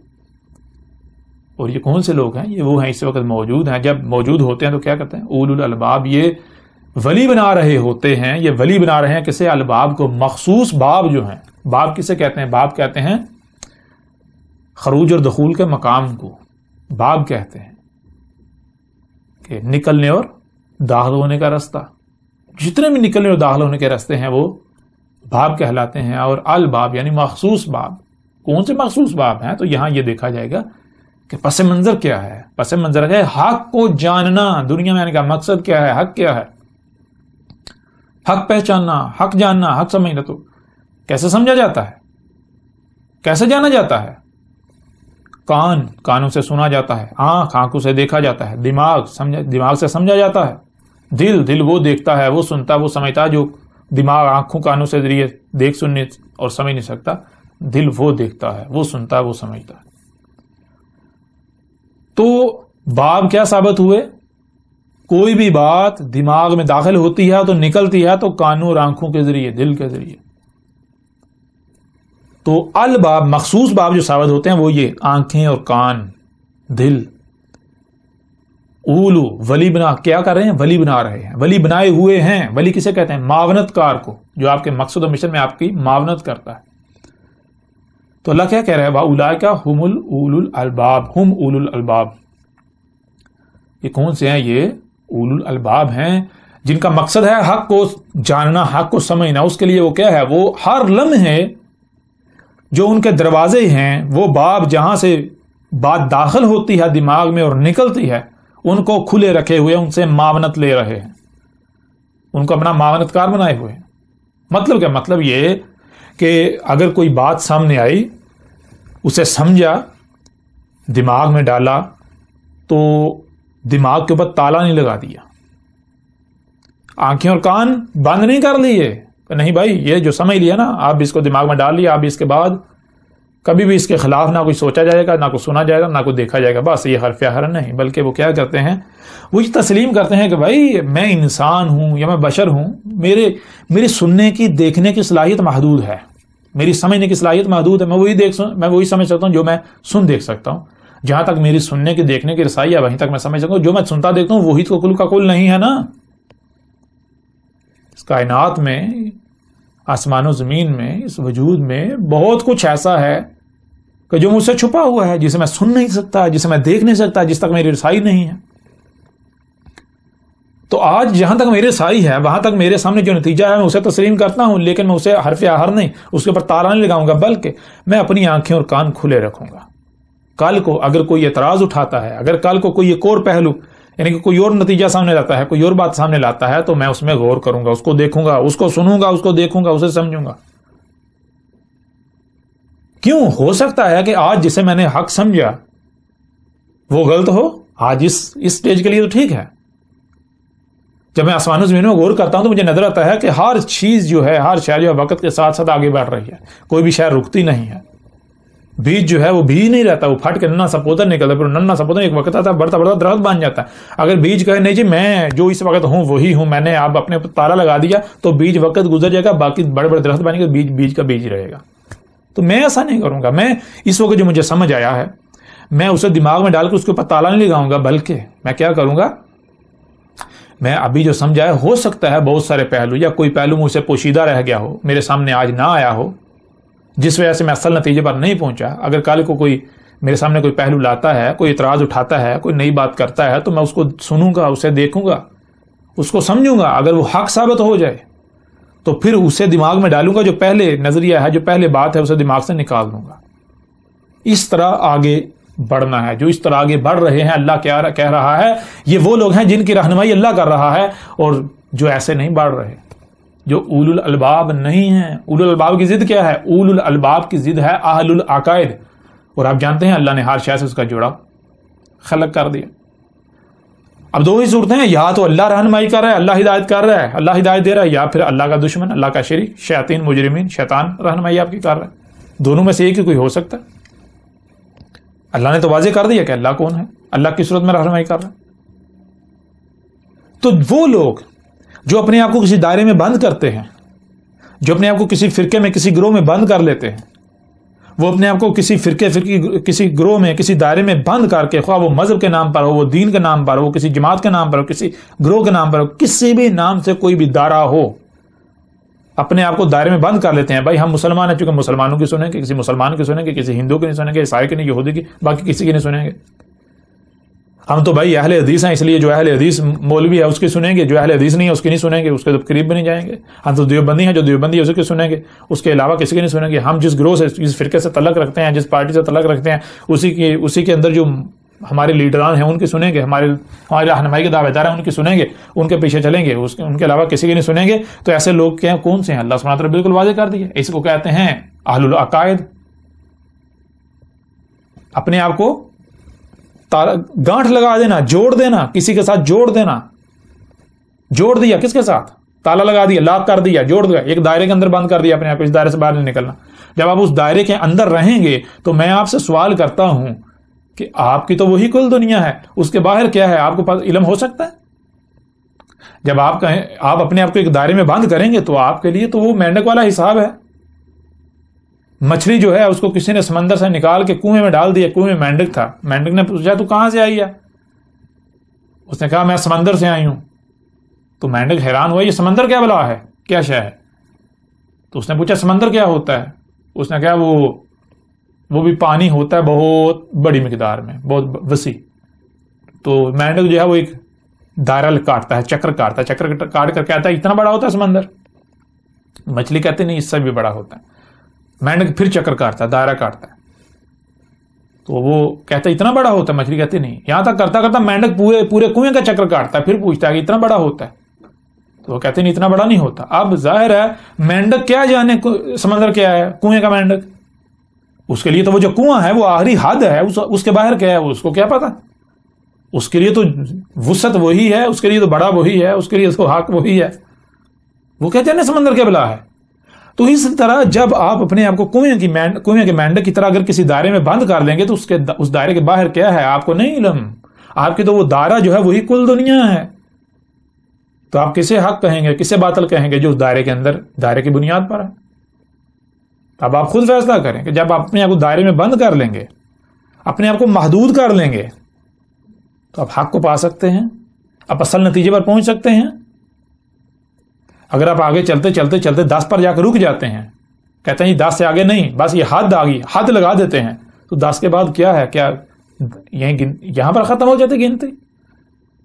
اور یہ کون سے لوگ ہیں؟ یہ وہ ہیں اس وقت موجود ہیں. جب موجود ہوتے ہیں تو کیا کرتے ہیں؟ اولو الالباب. یہ ولی بنا رہے ہوتے ہیں، یہ ولی بنا رہے ہیں کسے؟ الباب کو. مخصوص باب جو ہیں، باب کسے کہتے ہیں؟ باب کہتے ہیں خروج اور دخول کے مقام کو باب کہتے ہیں، کہ نکلنے اور داخل ہونے کا راستہ. جتنے بھی نکلنے اور داخل ہونے کے راستے ہیں وہ باب کہلاتے ہیں. اور الباب یعنی مخصوص باب. کون سے مخصوص باب ہیں؟ تو یہاں یہ دیکھا جائے گا کہ پس منظر کیا ہے. پس منظر ہے حق کو جاننا. دنیا میں آنے کا مقصد کیا ہے، حق کیا ہے، حق پہچاننا، حق جاننا، حق سمجھنا. تو کیسے سمجھا جاتا ہے، کیسے جانا جاتا ہے؟ کان، کانوں سے سنا جاتا ہے. آنکھ، آنکھوں سے دیکھا جاتا ہے. دماغ، دماغ سے سمجھا جاتا ہے. دل، دل وہ دیکھتا ہے، وہ سنتا ہے، وہ سمجھتا ہے. جو دماغ آنکھوں کانوں سے ذریعے دیکھ سننے اور سمجھ نہیں سکتا، دل وہ دیکھتا ہے، وہ سنتا ہے، وہ سمجھتا ہے. تو باب کیا ثابت ہوئے؟ کوئی بھی بات دماغ میں داخل ہوتی ہے تو نکلتی ہے تو کانوں اور آنکھوں کے ذریعے، دل کے ذریعے. تو الباب مخصوص باب جو ثابت ہوتے ہیں وہ یہ آنکھیں اور کان، دل. اولو ولی بنا، کیا کر رہے ہیں؟ ولی بنا رہے ہیں، ولی بنائے ہوئے ہیں. ولی کسے کہتے ہیں؟ معاونت کار کو، جو آپ کے مقصد و مشن میں آپ کی معاونت کرتا ہے. تو اللہ کیا کہہ رہا ہے؟ وَأُولَٰئِكَ هُمُ الْأُولُو الْأَلْبَابِ، ہم اولو الالباب. یہ کون سے ہیں؟ یہ اولو الالباب ہیں جن کا مقصد ہے حق کو جاننا، حق کو سمجھنا. اس کے لیے وہ کیا ہے؟ وہ ہر لمحے جو ان کے دروازے ہیں، وہ باب جہاں سے بات داخل ہوتی ہے دماغ میں اور نکلتی ہے، ان کو کھلے رکھے ہوئے، ان سے معاونت لے رہے ہیں، ان کو اپنا معاونت کار بنائے ہوئے ہیں. مطلب کیا؟ مطلب یہ کہ اگر کوئی بات سامنے آئی، اسے سمجھا، دماغ میں ڈالا، تو دماغ کے اوپر تالا نہیں لگا دیا، آنکھیں اور کان بند نہیں کر لیے. نہیں بھائی، یہ جو سمجھ لیا نا، آپ اس کو دماغ میں ڈال لیا، آپ اس کے بعد کبھی بھی اس کے خلاف نہ کوئی سوچا جائے گا، نہ کوئی سنا جائے گا، نہ کوئی دیکھا جائے گا. بس یہ حرف حر نہیں، بلکہ وہ کیا کرتے ہیں؟ وہ یہ تسلیم کرتے ہیں کہ بھائی میں انسان ہوں یا میں بشر ہوں، میری سننے کی، دیکھنے کی صلاحیت محدود ہے، میری سمجھنے کی صلاحیت محدود ہے. میں وہی سمجھ سکتا ہوں جو میں سن دیکھ سکتا ہوں. جہاں تک میری سننے کی، دیکھنے کی رسائی ہے، وہیں تک میں سمجھ سکتا ہوں. جو میں سنتا دیکھتا ہوں وہی تو کل کا کل نہیں ہے نا. اس کائنات میں، آسمان و زمین میں، اس وجود میں بہت کچھ ایسا ہے کہ جو مجھ سے چھپا ہوا ہے، جسے میں سن نہیں سکتا، جسے میں دیکھ نہیں سکتا، جس تک میری رسائی نہیں ہے. تو آج جہاں تک میری رسائی ہے، وہاں تک میرے سامنے جو نتیجہ ہے میں اسے تسلیم کرتا ہوں، لیکن میں اسے حرف آہر نہیں، اس کے اوپر تالا نہیں لگاؤں گا، بلکہ میں اپنی آنکھیں اور کان کھلے رکھوں گا. کل کو اگر کوئی اعتراض اٹھاتا ہے، اگر کل کو کوئی ایک اور پہلو، یعنی کہ کوئی اور نتیجہ سامنے لاتا ہے، کوئی اور بات سامنے لاتا ہے، تو میں اس میں غور کروں گا، اس کو دیکھوں گا، اس کو سنوں گا، اس کو دیکھوں گا، اسے سمجھوں گا. کیوں؟ ہو سکتا ہے کہ آج جسے میں نے حق سمجھا وہ غلط ہو. آج اس سٹیج کے لیے تو ٹھیک ہے. جب میں آسمان و زمین میں غور کرتا ہوں تو مجھے نظر آتا ہے کہ ہر چیز جو ہے، ہر شے جو ہے وقت کے ساتھ ساتھ آگے بڑھ رہی ہے، کوئی بھی شے رکتی نہیں ہے. بیج جو ہے وہ بیج نہیں رہتا، وہ پھٹ کے ننا سا پودا نکلتا، پھر ننا سا پودا ایک وقت آتا ہے بڑھتا بڑھتا درخت بن جاتا ہے. اگر بیج کہے نہیں جی میں جو اس وقت ہوں وہی ہوں، میں نے آپ اپنے اوپر تالا لگا دیا، تو بیج وقت گزر جائے گا، باقی بڑے بڑے درخت بنے گا، بیج کا بیج رہے گا. تو میں ایسا نہیں کروں گا. میں اس وقت جو مجھے سمجھ آیا ہے، میں اسے دماغ میں ڈال کے اس کے اوپر تالا نہیں لگاؤں گا، بلکہ میں کیا کروں گا؟ میں ابھی جو سمجھا ہے، ہو سکتا ہے بہت سارے پہلو یا کوئی پہلو مجھ سے پوشیدہ رہ گیا ہو، میرے سامنے آج نہ آیا ہو، جس وجہ سے میں اصل نتیجے پر نہیں پہنچا. اگر کل کو کوئی میرے سامنے کوئی پہلو لاتا ہے، کوئی اعتراض اٹھاتا ہے، کوئی نئی بات کرتا ہے، تو میں اس کو سنوں گا، اسے دیکھوں گا، اس کو سمجھوں گا. اگر وہ حق ثابت ہو جائے تو پھر اسے دماغ میں ڈالوں گا، جو پہلے نظریہ ہے، جو پہلے بات ہے، اسے دماغ سے نکال دوں گا. اس طرح آگے بڑھنا ہے. جو اس طرح آگے بڑھ رہے ہیں، اللہ کیا کہہ رہا ہے، یہ وہ لوگ ہیں جن کی رہنمائی اللہ کر رہا ہے، اور جو ایسے نہیں بڑھ رہے، جو اولو الالباب نہیں ہیں. اولو الالباب کی ضد کیا ہے؟ اولو الالباب کی ضد ہے اہل العقائد. اور آپ جانتے ہیں اللہ نے ہر شے سے اس کا جوڑا خلق کر دیا. اب دو ہی صورتیں ہیں، یا تو اللہ رہنمائی کر رہا ہے، اللہ ہدایت کر رہا ہے، اللہ ہدایت دے رہا ہے، یا پھر اللہ کا دشمن، اللہ کا شریک، شیاطین، مجرمین، شیطان رہنمائی آپ کی کر رہا ہے. دونوں میں سے ایک ہی کوئی ہو سکتا ہے. اللہ نے تو واضح کر دیا کہ اللہ کون ہے، اللہ کی صورت میں رہنمائی کر رہا ہے. تو وہ لوگ جو اپنے آپ کو کسی دائرے میں بند کرتے ہیں، جو اپنے آپ کو کسی فرقے میں، کسی گروہ میں بند کر لیتے ہیں، وہ اپنے آپ کو کسی کسی گروہ میں، کسی دائرے میں بند کر کے، خواہ وہ مذہب کے نام پر ہو، وہ دین کے نام پر ہو، کسی جماعت کے نام پر ہو، کسی گروہ کے نام پر ہو، کسی بھی نام سے کوئی بھی دائرہ ہو، اپنے آپ کو دائرے میں بند کر لیتے ہیں. بھائی ہم مسلمان ہیں، چونکہ مسلمانوں کی سنیں گے، کسی مسلمان کی سنیں گے، کسی ہندو کی نہیں سنیں گے، عیسائی کی نہیں، یہودی کی، باقی کسی کی نہیں سنیں گے. ہم تو بھائی اہل حدیث ہیں، اس لیے جو اہل حدیث مولوی ہے اس کی سنیں گے، جو اہل حدیث نہیں ہے اس کی نہیں سنیں گے، اس کے قریب بھی نہیں جائیں گے. ہم تو دیوبندی ہیں، جو دیوبندی ہے اس کی سنیں گے، اس کے علاوہ کسی کی نہیں سنیں گے. ہم جس گروہ سے، جس فرقے سے تعلق رکھتے ہیں، جس پارٹی سے تعلق رکھتے ہیں، اسی کے اندر جو ہمارے لیڈران ہیں ان کی سنیں گے، ہماری رہنمائی کے دعوے دار ہیں ان کی سنیں گے، ان کے پیچھے چلیں گے، ان کے علاوہ کسی کی نہیں سنیں گے. تو ایسے لوگ کیا کون سے ہیں؟ اللہ سبحانہ وتعالی بالکل واضح کر دیا. اس کو کہتے ہیں اہل العقائد. اپنے آپ کو گانٹھ لگا دینا، جوڑ دینا، کسی کے ساتھ جوڑ دینا. جوڑ دیا کس کے ساتھ؟ تالا لگا دیا، لاک کر دیا، جوڑ دیا، ایک دائرے کے اندر بند کر دیا اپنے آپ کو، اس دائرے سے باہر نہیں نکلنا. جب آپ اس دائرے کے اندر رہیں گے تو میں آپ سے سوال کرتا ہوں کہ آپ کی تو وہی کل دنیا ہے، اس کے باہر کیا ہے آپ کو علم ہو سکتا ہے؟ جب آپ کہیں آپ اپنے آپ کو ایک دائرے میں بند کریں گے تو آپ کے لیے تو وہ مینڈک والا حساب ہے. مچھلی جو ہے اس کو کسی نے سمندر سے نکال کے کنویں میں ڈال دیا, کنویں میں مینڈک تھا. مینڈک نے پوچھا تو کہاں سے آئی ہے؟ اس نے کہا میں سمندر سے آئی ہوں. تو مینڈک حیران ہوا یہ سمندر کیا بلا ہے, کیا شے ہے؟ تو اس نے پوچھا سمندر کیا ہوتا ہے؟ اس نے کہا وہ بھی پانی ہوتا ہے بہت بڑی مقدار میں, بہت وسیع. تو مینڈک جو ہے وہ ایک دائرہ کاٹتا ہے, چکر کاٹتا ہے, چکر کاٹ کر کہتا ہے اتنا بڑا ہوتا ہے سمندر. مچھلی کہتے نہیں اس سے بھی بڑا ہوتا ہے. مینڈک پھر چکر کاٹتا ہے, دائرہ کاٹتا ہے. تو وہ کہتا ہے اتنا بڑا ہوتا ہے, مچھلی کہتی نہیں. یہاں تک کرتا کرتا مینڈک پورے کنویں کا چکر کاٹتا ہے, پھر پوچھتا ہے کہ اتنا بڑا ہوتا ہے؟ تو وہ کہتے نہیں اتنا بڑا نہیں ہوتا. اب ظاہر ہے مینڈک کیا جانے سمندر کیا ہے, کنویں کا مینڈک. اس کے لیے تو وہ جو کنواں ہے وہ آخری حد ہے, اس کے باہر کیا ہے اس کو کیا پتا. اس کے لیے تو وسعت وہی ہے, اس کے لیے تو بڑا وہی ہے, اس کے لیے تو حق وہی ہے. وہ کہتے ہیں نا سمندر کیا بلا ہے. تو اس طرح جب آپ اپنے آپ کو کنویں کے مینڈک کی طرح اگر کسی دائرے میں بند کر لیں گے تو اس دائرے کے باہر کیا ہے آپ کو نہیں علم. آپ کی تو وہ دائرہ جو ہے وہی کل دنیا ہے. تو آپ کسے حق کہیں گے, کسے باطل کہیں گے جو اس دائرے کے اندر دائرے کی بنیاد پر ہے. اب آپ خود فیصلہ کریں کہ جب آپ اپنے آپ کو دائرے میں بند کر لیں گے, اپنے آپ کو محدود کر لیں گے, تو آپ حق کو پا سکتے ہیں, آپ اصل نتیجے پر پہنچ سکتے ہیں. اگر آپ آگے چلتے چلتے چلتے 10 پر جا کے رک جاتے ہیں, کہتے ہیں 10 سے آگے نہیں, بس یہ حد آ گئی, حد لگا دیتے ہیں, تو 10 کے بعد کیا ہے, کیا یہاں پر ختم ہو جاتے گنتی.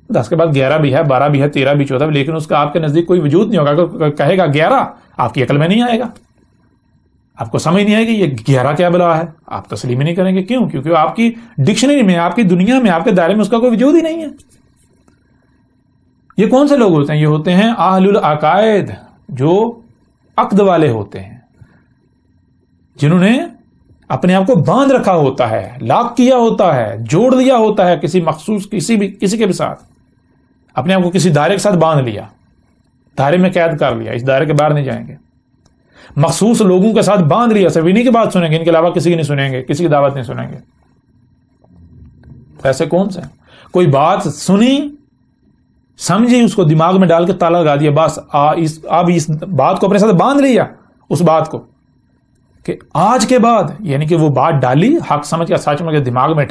10 کے بعد 11 بھی ہے, 12 بھی ہے, 13 بھی, 14 بھی, لیکن اس کا آپ کے نزدیک کوئی وجود نہیں ہوگا. اگر کہے گا 11, آپ کی عقل میں نہیں آئے گا, آپ کو سمجھ نہیں آئے گی یہ 11 کیا بلا ہے, آپ تسلیم ہی نہیں کریں گے. کیوں؟ کیونکہ آپ کی ڈکشنری میں, آپ کی دنیا میں, آپ کے دائرے میں اس کا کوئی وجود ہی نہیں ہے. یہ کون سے لوگ ہوتے ہیں؟ یہ ہوتے ہیں اہل العقائد, جو عقد والے ہوتے ہیں, جنہوں نے اپنے آپ کو باندھ رکھا ہوتا ہے, لاک کیا ہوتا ہے, جوڑ لیا ہوتا ہے کسی مخصوص کسی کے بھی ساتھ. اپنے آپ کو کسی دائرے کے ساتھ باندھ لیا, دائرے میں قید کر لیا, اس دائرے کے باہر نہیں جائیں گے. مخصوص لوگوں کے ساتھ باندھ لیا, صرف انہیں کی بات سنیں گے, ان کے علاوہ کسی کی نہیں سنیں گے, کسی کی دعوت نہیں سنیں گے. ایسے کون سے؟ کوئی بات سنی, سمجھی, اس کو دماغ میں ڈال کے تالا لگا دیا, بس اب اس بات کو اپنے ساتھ باندھ لیا, اس بات کو کہ آج کے بعد, یعنی کہ وہ بات ڈالی, حق سمجھ کے سچ میں دماغ میں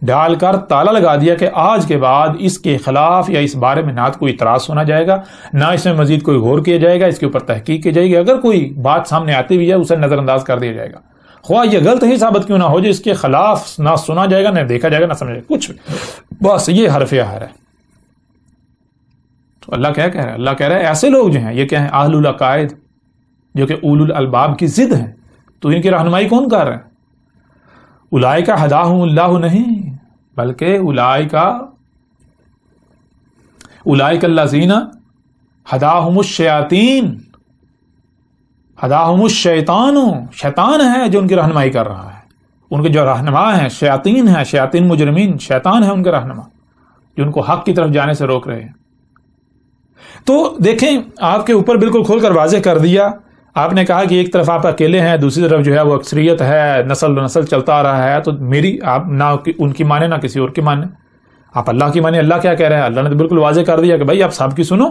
ڈال کر تالا لگا دیا کہ آج کے بعد اس کے خلاف یا اس بارے میں نہ کوئی اعتراض سنا جائے گا, نہ اس میں مزید کوئی غور کیا جائے گا, اس کے اوپر تحقیق کی جائے گی. اگر کوئی بات سامنے آتی بھی ہے اسے نظر انداز کر دیا جائے گا, خواہ یہ غلط ہی ثابت کیوں نہ ہو جائے, اس کے خلاف نہ سنا جائے گا, نہ دیکھا جائے گا, نہ سمجھا جائے گا, کچھ. بس یہ حرف احر ہے. تو اللہ کیا کہہ رہا ہے؟ اللہ کہہ رہا ہے ایسے لوگ جو ہیں یہ کیا ہیں, اہل العقائد, جو کہ اولو الالباب کی ضد ہیں. تو ان کی رہنمائی کون کر رہا ہے؟ اولئک ھداھم اللہ نہیں, بلکہ اولئک الذین ھداھم الشیاطین, ھداھم الشیطان, شیطان ہے جو ان کی رہنمائی کر رہا ہے. ان کے جو رہنما ہیں شیاطین ہیں, شیاطین مجرمین, شیطان ہے ان کے رہنما, جو ان کو حق کی طرف جانے سے روک رہے ہیں. تو دیکھیں آپ کے اوپر بالکل کھول کر واضح کر دیا. آپ نے کہا کہ ایک طرف آپ اکیلے ہیں, دوسری طرف جو ہے وہ اکثریت ہے, نسل چلتا آ رہا ہے. تو میری آپ نہ ان کی مانے نہ کسی اور کی مانے, آپ اللہ کی مانے. اللہ کیا کہہ رہا ہے؟ اللہ نے تو بالکل واضح کر دیا کہ بھائی آپ سب کی سنو,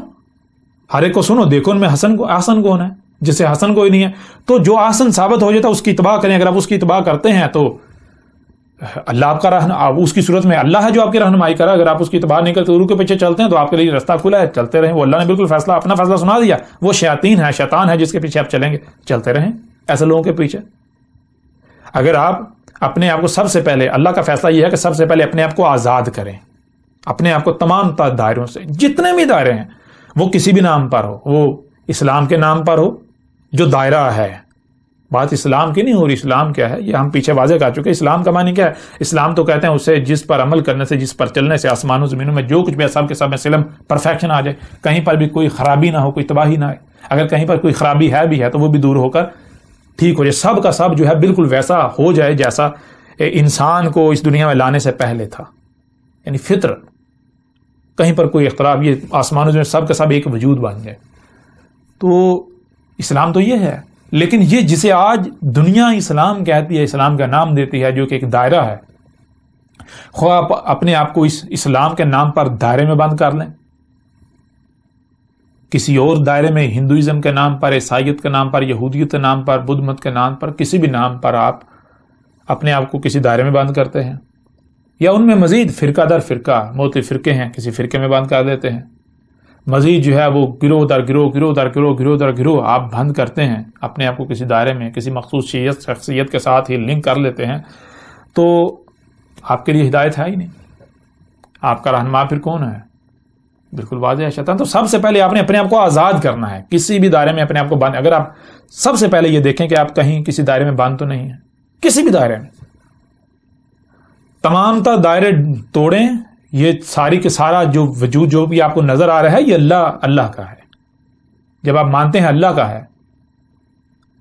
ہر ایک کو سنو, دیکھو ان میں حسن کون ہے, جس سے حسن کوئی نہیں ہے. تو جو حسن ثابت ہو جاتا ہے اس کی اتباع کریں. اگر آپ اس کی اتباع کرتے ہیں تو اللہ آپ کا اس کی صورت میں اللہ ہے جو آپ کی رہنمائی کرا. اگر آپ اس کی اتباع نہیں کرتے, گرو کے پیچھے چلتے ہیں, تو آپ کے لیے راستہ کھلا ہے, چلتے رہیں. وہ اللہ نے بالکل اپنا فیصلہ سنا دیا. وہ شیاطین ہے, شیطان ہے, جس کے پیچھے آپ چلیں گے, چلتے رہیں ایسے لوگوں کے پیچھے. اگر آپ اپنے آپ کو, سب سے پہلے اللہ کا فیصلہ یہ ہے کہ سب سے پہلے اپنے آپ کو آزاد کریں, اپنے آپ کو تمام دائروں سے, جتنے بھی دائرے ہیں, وہ کسی بھی نام پر ہو, وہ اسلام کے نام پر ہو جو دائرہ ہے. بات اسلام کی نہیں ہو رہی. اسلام کیا ہے یہ ہم پیچھے واضح کر چکے. اسلام کا معنی کیا ہے؟ اسلام تو کہتے ہیں اسے جس پر عمل کرنے سے, جس پر چلنے سے آسمانوں زمینوں میں جو کچھ بھی ہے سب کے سب میں سلم پرفیکشن آ جائے, کہیں پر بھی کوئی خرابی نہ ہو, کوئی تباہی نہ آئے. اگر کہیں پر کوئی خرابی بھی ہے تو وہ بھی دور ہو کر ٹھیک ہو جائے. سب کا سب جو ہے بالکل ویسا ہو جائے جیسا انسان کو اس دنیا میں لانے سے پہلے تھا, یعنی فطرت. کہیں پر کوئی اختلاف, یہ آسمانوں میں سب کا سب ایک وجود بن جائے. تو اسلام تو یہ ہے. لیکن یہ جسے آج دنیا اسلام کہتی ہے, اسلام کا نام دیتی ہے, جو کہ ایک دائرہ ہے, خواہ آپ اپنے آپ کو اس اسلام کے نام پر دائرے میں بند کر لیں, کسی اور دائرے میں ہندوازم کے نام پر، عیسائیت کے نام پر، یہودیت کے نام پر، بدھ مت کے نام پر، کسی بھی نام پر آپ اپنے آپ کو کسی دائرے میں بند کرتے ہیں، یا ان میں مزید فرقہ در فرقہ مختلف فرقے ہیں، کسی فرقے میں بند کر دیتے ہیں، مزید جو ہے وہ گروہ در گروہ، گروہ در گروہ، گروہ در گروہ آپ بند کرتے ہیں اپنے آپ کو کسی دائرے میں، کسی مخصوص شخصیت کے ساتھ ہی لنک کر لیتے ہیں، تو آپ کے لیے ہدایت ہے ہی نہیں. آپ کا رہنما پھر کون ہے؟ بالکل واضح ہے، شیطان. تو سب سے پہلے آپ نے اپنے آپ کو آزاد کرنا ہے، کسی بھی دائرے میں اپنے آپ کو بند. اگر آپ سب سے پہلے یہ دیکھیں کہ آپ کہیں کسی دائرے میں بند تو نہیں ہیں، کسی بھی دائرے میں، تمام تر دائرے توڑیں. یہ ساری کے سارا جو وجود جو بھی آپ کو نظر آ رہا ہے، یہ اللہ کا ہے. جب آپ مانتے ہیں اللہ کا ہے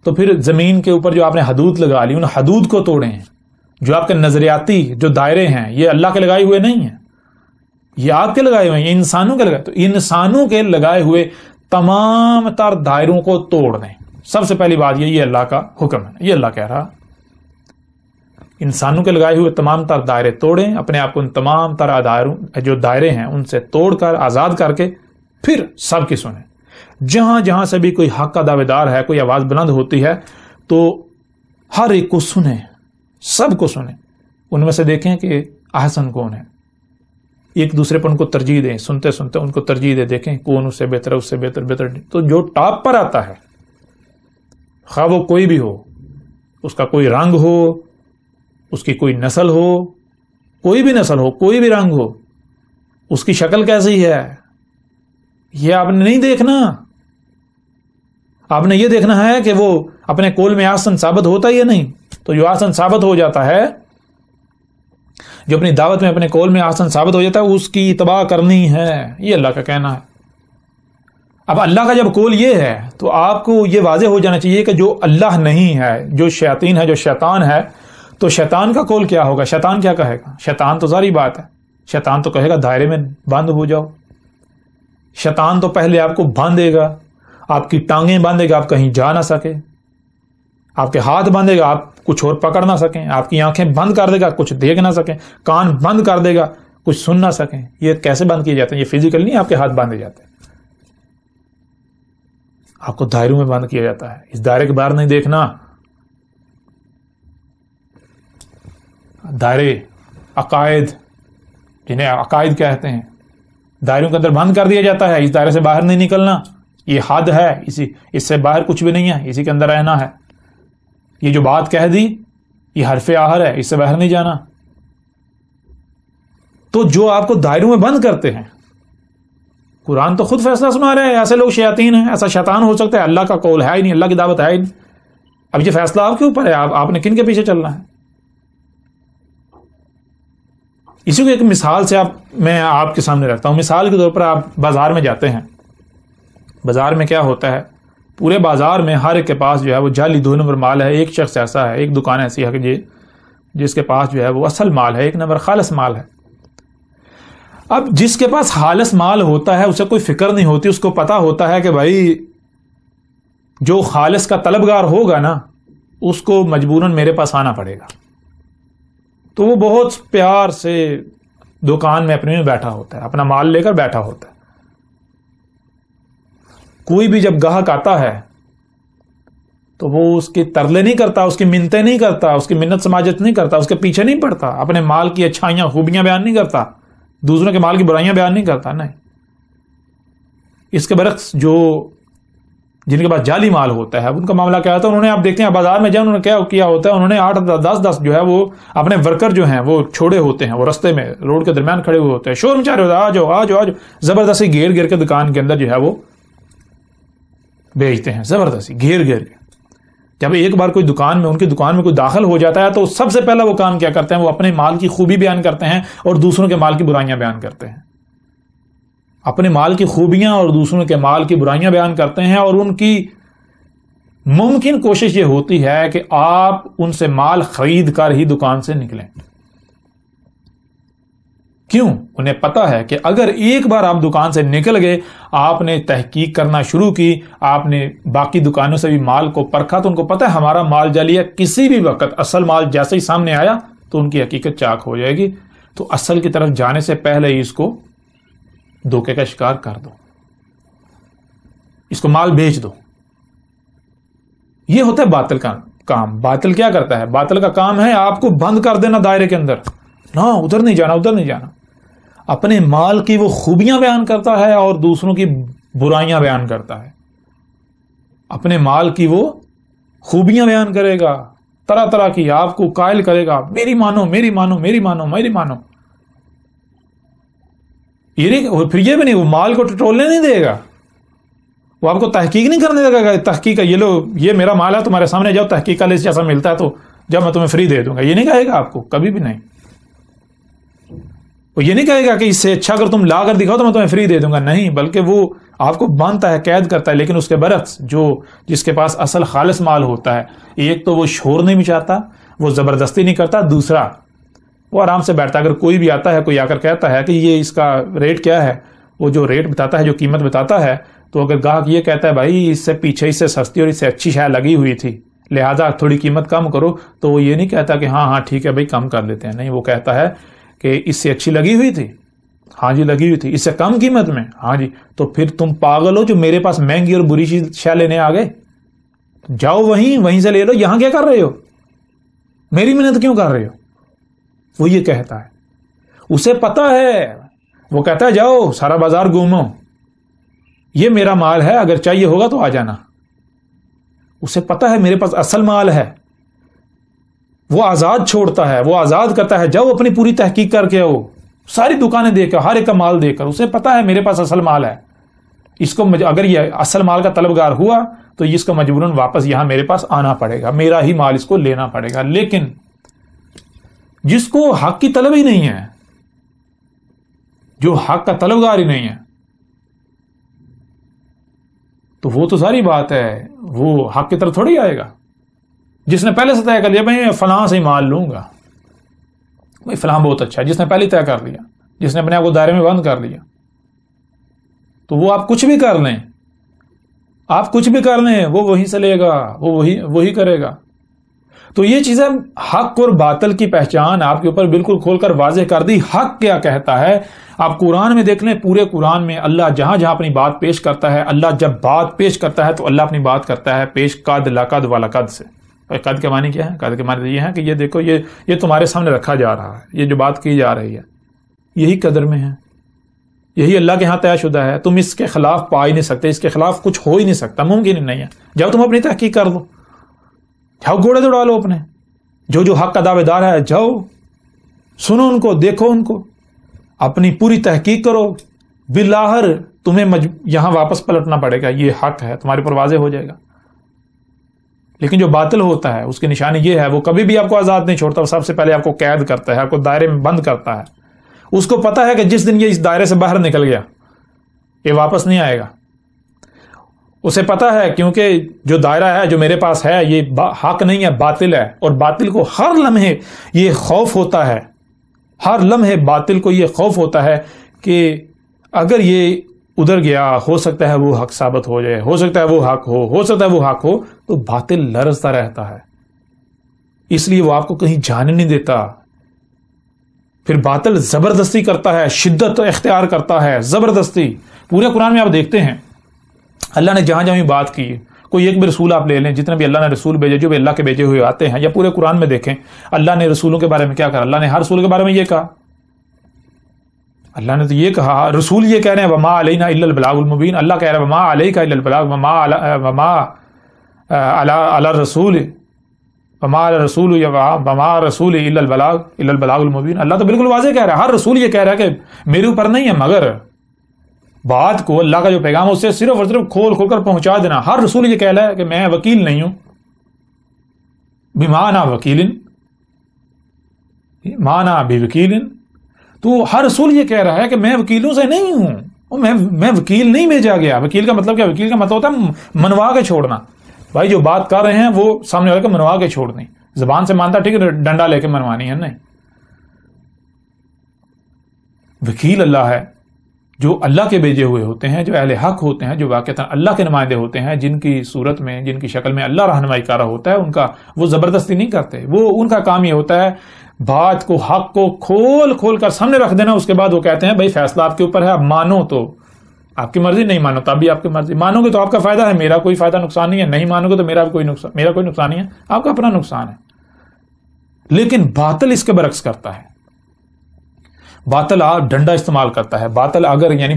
تو پھر زمین کے اوپر جو آپ نے حدود لگا لی، ان حدود کو توڑیں. جو آپ کے نظریاتی جو دائرے ہیں یہ اللہ کے لگائے ہوئے نہیں ہیں، یہ آپ کے لگائے ہوئے ہیں، یہ انسانوں کے لگائے. تو انسانوں کے لگائے ہوئے تمام تر دائروں کو توڑ دیں. سب سے پہلی بات یہ اللہ کا حکم ہے، یہ اللہ کہہ رہا. انسانوں کے لگائے ہوئے تمام تر دائرے توڑیں، اپنے آپ کو ان تمام تر جو دائرے ہیں ان سے توڑ کر آزاد کر کے پھر سب کی سنیں. جہاں جہاں سے بھی کوئی حق کا دعوے دار ہے، کوئی آواز بلند ہوتی ہے تو ہر ایک کو سنیں، سب کو سنیں. ان میں سے دیکھیں کہ احسن کون ہے، ایک دوسرے پر ان کو ترجیح دیں. سنتے سنتے ان کو ترجیح دیں، دیکھیں کون اس سے بہتر ہے، اس سے بہتر. تو جو ٹاپ پر آتا ہے، خواہ وہ کوئی بھی ہو، اس کا کوئی رنگ ہو، اس کی کوئی نسل ہو، کوئی بھی نسل ہو، کوئی بھی رنگ ہو، اس کی شکل کیسی ہے، یہ آپ نے نہیں دیکھنا. آپ نے یہ دیکھنا ہے کہ وہ اپنے قول میں احسن ثابت ہوتا ہے یا نہیں. تو جو احسن ثابت ہو جاتا ہے، جو اپنی دعوت میں اپنے قول میں احسن ثابت ہو جاتا ہے، اس کی اتباع کرنی ہے. یہ اللہ کا کہنا ہے. اب اللہ کا جب قول یہ ہے تو آپ کو یہ واضح ہو جانا چاہیے کہ جو اللہ نہیں ہے، جو شیاطین ہے، جو شیطان ہے، تو شیطان کا قول کیا ہوگا؟ شیطان کیا کہے گا؟ شیطان تو ظاہری بات ہے، شیطان تو کہے گا دائرے میں بند ہو جاؤ. شیطان تو پہلے آپ کو باندھے گا، آپ کی ٹانگیں باندھے گا، آپ کہیں جا نہ سکے. آپ کے ہاتھ باندھے گا، آپ کچھ اور پکڑ نہ سکیں. آپ کی آنکھیں بند کر دے گا، کچھ دیکھ نہ سکیں. کان بند کر دے گا، کچھ سن نہ سکیں. یہ کیسے بند کیے جاتے ہیں؟ یہ فزیکل نہیں، آپ کے ہاتھ باندھے جاتے ہیں. آپ کو دائروں میں بند کیا جاتا ہے. اس دائرے کے باہر نہیں دیکھنا. دائرے عقائد، جنہیں عقائد کہتے ہیں، دائروں کے اندر بند کر دیا جاتا ہے. اس دائرے سے باہر نہیں نکلنا. یہ حد ہے، اس سے باہر کچھ بھی نہیں ہے، اسی کے اندر رہنا ہے. یہ جو بات کہہ دی یہ حرف آخر ہے، اس سے باہر نہیں جانا. تو جو آپ کو دائروں میں بند کرتے ہیں، قرآن تو خود فیصلہ سنا رہے ہیں، ایسے لوگ شیاطین ہیں، ایسا شیطان ہو سکتا ہے؟ اللہ کا قول ہے ہی نہیں، اللہ کی دعوت ہے ہی نہیں. اب یہ فیصلہ آپ کے اوپر ہے، آپ نے کن کے پیچھے چلنا ہے. اسی کو ایک مثال سے میں آپ کے سامنے رکھتا ہوں. مثال کے طور پر آپ بازار میں جاتے ہیں. بازار میں کیا ہوتا ہے؟ پورے بازار میں ہر ایک کے پاس جو ہے وہ جعلی 2 نمبر مال ہے. ایک شخص ایسا ہے، ایک دکان ایسی ہے کہ جس کے پاس جو ہے وہ اصل مال ہے، 1 نمبر خالص مال ہے. اب جس کے پاس خالص مال ہوتا ہے اسے کوئی فکر نہیں ہوتی. اس کو پتا ہوتا ہے کہ بھائی جو خالص کا طلبگار ہوگا نا، اس کو مجبوراً میرے پاس آنا پڑے گا. تو وہ بہت پیار سے دکان میں اپنے میں بیٹھا ہوتا ہے، اپنا مال لے کر بیٹھا ہوتا ہے. کوئی بھی جب گاہک آتا ہے تو وہ اس کی ترلے نہیں کرتا، اس کی منتیں نہیں کرتا، اس کی منت سماجت نہیں کرتا، اس کے پیچھے نہیں پڑتا، اپنے مال کی اچھائیاں خوبیاں بیان نہیں کرتا، دوسروں کے مال کی برائیاں بیان نہیں کرتا. نہیں، اس کے برعکس جو جن کے پاس جعلی مال ہوتا ہے ان کا معاملہ کیا ہوتا ہے؟ انہوں نے، آپ دیکھتے ہیں بازار میں جائیں، انہوں نے کیا کیا ہوتا ہے؟ انہوں نے 8-10 جو ہے وہ اپنے ورکر جو ہیں وہ چھوڑے ہوتے ہیں، وہ رستے میں روڈ کے درمیان کھڑے ہوئے ہوتے ہیں، شور مچا رہے ہوتے ہیں، آ جاؤ آ جاؤ آ جاؤ. زبردستی گھیر گھیر کے دکان کے اندر جو ہے وہ بیچتے ہیں، زبردستی گھیر گھیر کے. جب ایک بار کوئی دکان میں، ان کی دکان میں کوئی داخل ہو جاتا ہے تو سب سے پہلا وہ کام کیا کرتے ہیں؟ وہ اپنے مال کی خوبی بیان کرتے ہیں اور دوسروں کے مال کی برائیاں بیان کرتے ہیں. اپنے مال کی خوبیاں اور دوسروں کے مال کی برائیاں بیان کرتے ہیں. اور ان کی ممکن کوشش یہ ہوتی ہے کہ آپ ان سے مال خرید کر ہی دکان سے نکلیں. کیوں؟ انہیں پتا ہے کہ اگر ایک بار آپ دکان سے نکل گئے، آپ نے تحقیق کرنا شروع کی، آپ نے باقی دکانوں سے بھی مال کو پرکھا، تو ان کو پتا ہے ہمارا مال جعلی ہے. کسی بھی وقت اصل مال جیسے ہی سامنے آیا تو ان کی حقیقت چاک ہو جائے گی. تو اصل کی طرف جانے سے پہلے ہی اس کو دھوکے کا شکار کر دو. اس کو مال بیچ دو. یہ ہوتا ہے باطل کا کام. باطل کیا کرتا ہے؟ باطل کا کام ہے آپ کو بند کر دینا دائرے کے اندر. نہ ادھر نہیں جانا، ادھر نہیں جانا. اپنے مال کی وہ خوبیاں بیان کرتا ہے اور دوسروں کی برائیاں بیان کرتا ہے. اپنے مال کی وہ خوبیاں بیان کرے گا، طرح طرح کی، آپ کو قائل کرے گا میری مانو میری مانو میری مانو میری مانو. یہ نہیں، اور پھر یہ بھی نہیں، وہ مال کو ٹٹولنے نہیں دے گا. وہ آپ کو تحقیق نہیں کرنے دے گا. تحقیق یہ لو، یہ میرا مال ہے، تمہارے سامنے جاؤ، تحقیق کا لسٹ جیسا ملتا ہے تو جب میں تمہیں فری دے دوں گا. یہ نہیں کہے گا آپ کو، کبھی بھی نہیں. وہ یہ نہیں کہے گا کہ اس سے اچھا اگر تم لا کر دکھاؤ تو میں تمہیں فری دے دوں گا. نہیں، بلکہ وہ آپ کو باندھتا ہے، قید کرتا ہے. لیکن اس کے برعکس جس کے پاس اصل خالص مال ہوتا ہے، ایک تو وہ شور نہیں مچاتا، وہ زبردستی نہیں کرتا. دوسرا، وہ آرام سے بیٹھتا ہے. اگر کوئی بھی آتا ہے، کوئی آ کر کہتا ہے کہ یہ اس کا ریٹ کیا ہے، وہ جو ریٹ بتاتا ہے، جو قیمت بتاتا ہے، تو اگر گاہک یہ کہتا ہے بھائی اس سے پیچھے اس سے سستی اور اس سے اچھی شے لگی ہوئی تھی، لہٰذا تھوڑی قیمت کم کرو، تو وہ یہ نہیں کہتا کہ ہاں ٹھیک ہے بھائی کم کر لیتے ہیں. نہیں، وہ کہتا ہے کہ اس سے اچھی لگی ہوئی تھی، ہاں جی لگی ہوئی تھی، اس سے کم قیمت میں، ہاں جی. تو پھر تم پاگل ہو جو میرے پاس مہنگی اور بری چیز شے لینے آ گئے. جاؤ وہیں سے لے لو. یہاں کیا کر رہے ہو؟ میری محنت کیوں کر رہے ہو؟ وہ یہ کہتا ہے. اسے پتا ہے، وہ کہتا ہے جاؤ سارا بازار گھومو، یہ میرا مال ہے، اگر چاہیے ہوگا تو آ جانا. اسے پتا ہے میرے پاس اصل مال ہے. وہ آزاد چھوڑتا ہے، وہ آزاد کرتا ہے، جاؤ اپنی پوری تحقیق کر کے آؤ، ساری دکانیں دیکھ کر، ہر ایک کا مال دیکھ کر. اسے پتا ہے میرے پاس اصل مال ہے. اس کو اگر یہ اصل مال کا طلبگار ہوا تو اس کو مجبوراً واپس یہاں میرے پاس آنا پڑے گا، میرا ہی مال اس کو لینا پڑے گا. لیکن جس کو حق کی طلب ہی نہیں ہے، جو حق کا طلبگار ہی نہیں ہے، تو وہ تو ساری بات ہے، وہ حق کی طرف تھوڑی آئے گا. جس نے پہلے سے طے کر لیا میں فلاں سے ہی مال لوں گا، بھائی فلاں بہت اچھا ہے، جس نے پہلے طے کر لیا، جس نے اپنے آپ کو دائرے میں بند کر لیا، تو وہ آپ کچھ بھی کر لیں، آپ کچھ بھی کر لیں، وہ وہیں سے لے گا، وہ وہی کرے گا. تو یہ چیزیں حق اور باطل کی پہچان آپ کے اوپر بالکل کھول کر واضح کر دی. حق کیا کہتا ہے آپ قرآن میں دیکھ لیں. پورے قرآن میں اللہ جہاں جہاں اپنی بات پیش کرتا ہے، اللہ جب بات پیش کرتا ہے تو اللہ اپنی بات کرتا ہے پیش قد لقد ولقد سے. قد کے معنی کیا ہے؟ قد کے معنی یہ ہے کہ یہ دیکھو، یہ تمہارے سامنے رکھا جا رہا ہے، یہ جو بات کی جا رہی ہے یہی قدر میں ہے، یہی اللہ کے ہاں طے شدہ ہے. تم اس کے خلاف پا ہی نہیں سکتے، اس کے خلاف کچھ ہو ہی نہیں سکتا، ممکن ہی نہیں ہے. جب تم اپنی تحقیق کر دو، جاؤ گھوڑے دوڑا لو اپنے، جو حق کا دعوے دار ہے جاؤ سنو ان کو، دیکھو ان کو، اپنی پوری تحقیق کرو. بالآخر تمہیں یہاں واپس پلٹنا پڑے گا، یہ حق ہے تمہارے پر واضح ہو جائے گا. لیکن جو باطل ہوتا ہے اس کی نشانی یہ ہے، وہ کبھی بھی آپ کو آزاد نہیں چھوڑتا، وہ سب سے پہلے آپ کو قید کرتا ہے، آپ کو دائرے میں بند کرتا ہے. اس کو پتا ہے کہ جس دن یہ اس دائرے سے باہر نکل گیا یہ واپس نہیں آئے گا. اسے پتا ہے کیونکہ جو دائرہ ہے جو میرے پاس ہے یہ حق نہیں ہے، باطل ہے. اور باطل کو ہر لمحے یہ خوف ہوتا ہے، ہر لمحے باطل کو یہ خوف ہوتا ہے کہ اگر یہ ادھر گیا ہو سکتا ہے وہ حق ثابت ہو جائے، ہو سکتا ہے وہ حق ہو سکتا ہے وہ حق ہو. تو باطل لرزتا رہتا ہے، اس لیے وہ آپ کو کہیں جانے نہیں دیتا. پھر باطل زبردستی کرتا ہے، شدت اختیار کرتا ہے، زبردستی. پورے قرآن میں آپ دیکھتے ہیں اللہ نے جہاں جہاں بات کی، کوئی ایک بھی رسول آپ لے لیں، جتنے بھی اللہ نے رسول بھیجے، جو بھی اللہ کے بھیجے ہوئے آتے ہیں، یا پورے قرآن میں دیکھیں اللہ نے رسولوں کے بارے میں کیا کہا. اللہ نے ہر رسول کے بارے میں یہ کہا، اللہ نے تو یہ کہا، رسول یہ کہہ رہے ہیں وما علینا الا البلاغ المبین. اللہ کہہ رہا ہے وما علیک الا البلاغ، وما علی الرسول وما علی الرسول وما رسول الا البلاغ المبین. اللہ تو بالکل واضح کہہ رہا ہے، ہر رسول یہ کہہ رہا ہے کہ میرے اوپر نہیں ہے، مگر بات کو اللہ کا جو پیغام ہے اس سے صرف اور صرف کھول کر پہنچا دینا. ہر رسول یہ کہہ رہا ہے کہ میں وکیل نہیں ہوں، بما انا وکیل، ما انا بوکیل. تو ہر رسول یہ کہہ رہا ہے کہ میں وکیلوں سے نہیں ہوں، میں وکیل نہیں بھیجا گیا. وکیل کا مطلب کیا؟ وکیل کا مطلب ہوتا ہے منوا کے چھوڑنا. بھائی جو بات کر رہے ہیں وہ سامنے والے کو منوا کے چھوڑنی. زبان سے مانتا ٹھیک ہے، ڈنڈا لے کے منوانی ہے نہیں. وکیل اللہ ہے جو اللہ کے بھیجے ہوئے ہوتے ہیں، جو اہل حق ہوتے ہیں، جو واقعتاً اللہ کے نمائندے ہوتے ہیں، جن کی صورت میں، جن کی شکل میں اللہ رہنمائی کر رہا ہوتا ہے. ان کا وہ زبردستی نہیں کرتے، وہ ان کا کام یہ ہوتا ہے بات کو، حق کو کھول کر سامنے رکھ دینا. اس کے بعد وہ کہتے ہیں بھائی فیصلہ آپ کے اوپر ہے، اب مانو تو آپ کی مرضی، نہیں مانو تب بھی آپ کی مرضی، مانو گے تو آپ کا فائدہ ہے، میرا کوئی فائدہ نقصان نہیں ہے، نہیں مانو گے تو میرا کوئی نقصان نہیں ہے، آپ کا اپنا نقصان ہے۔ لیکن باطل اس کے برعکس کرتا ہے، باطل ڈنڈا استعمال کرتا ہے، باطل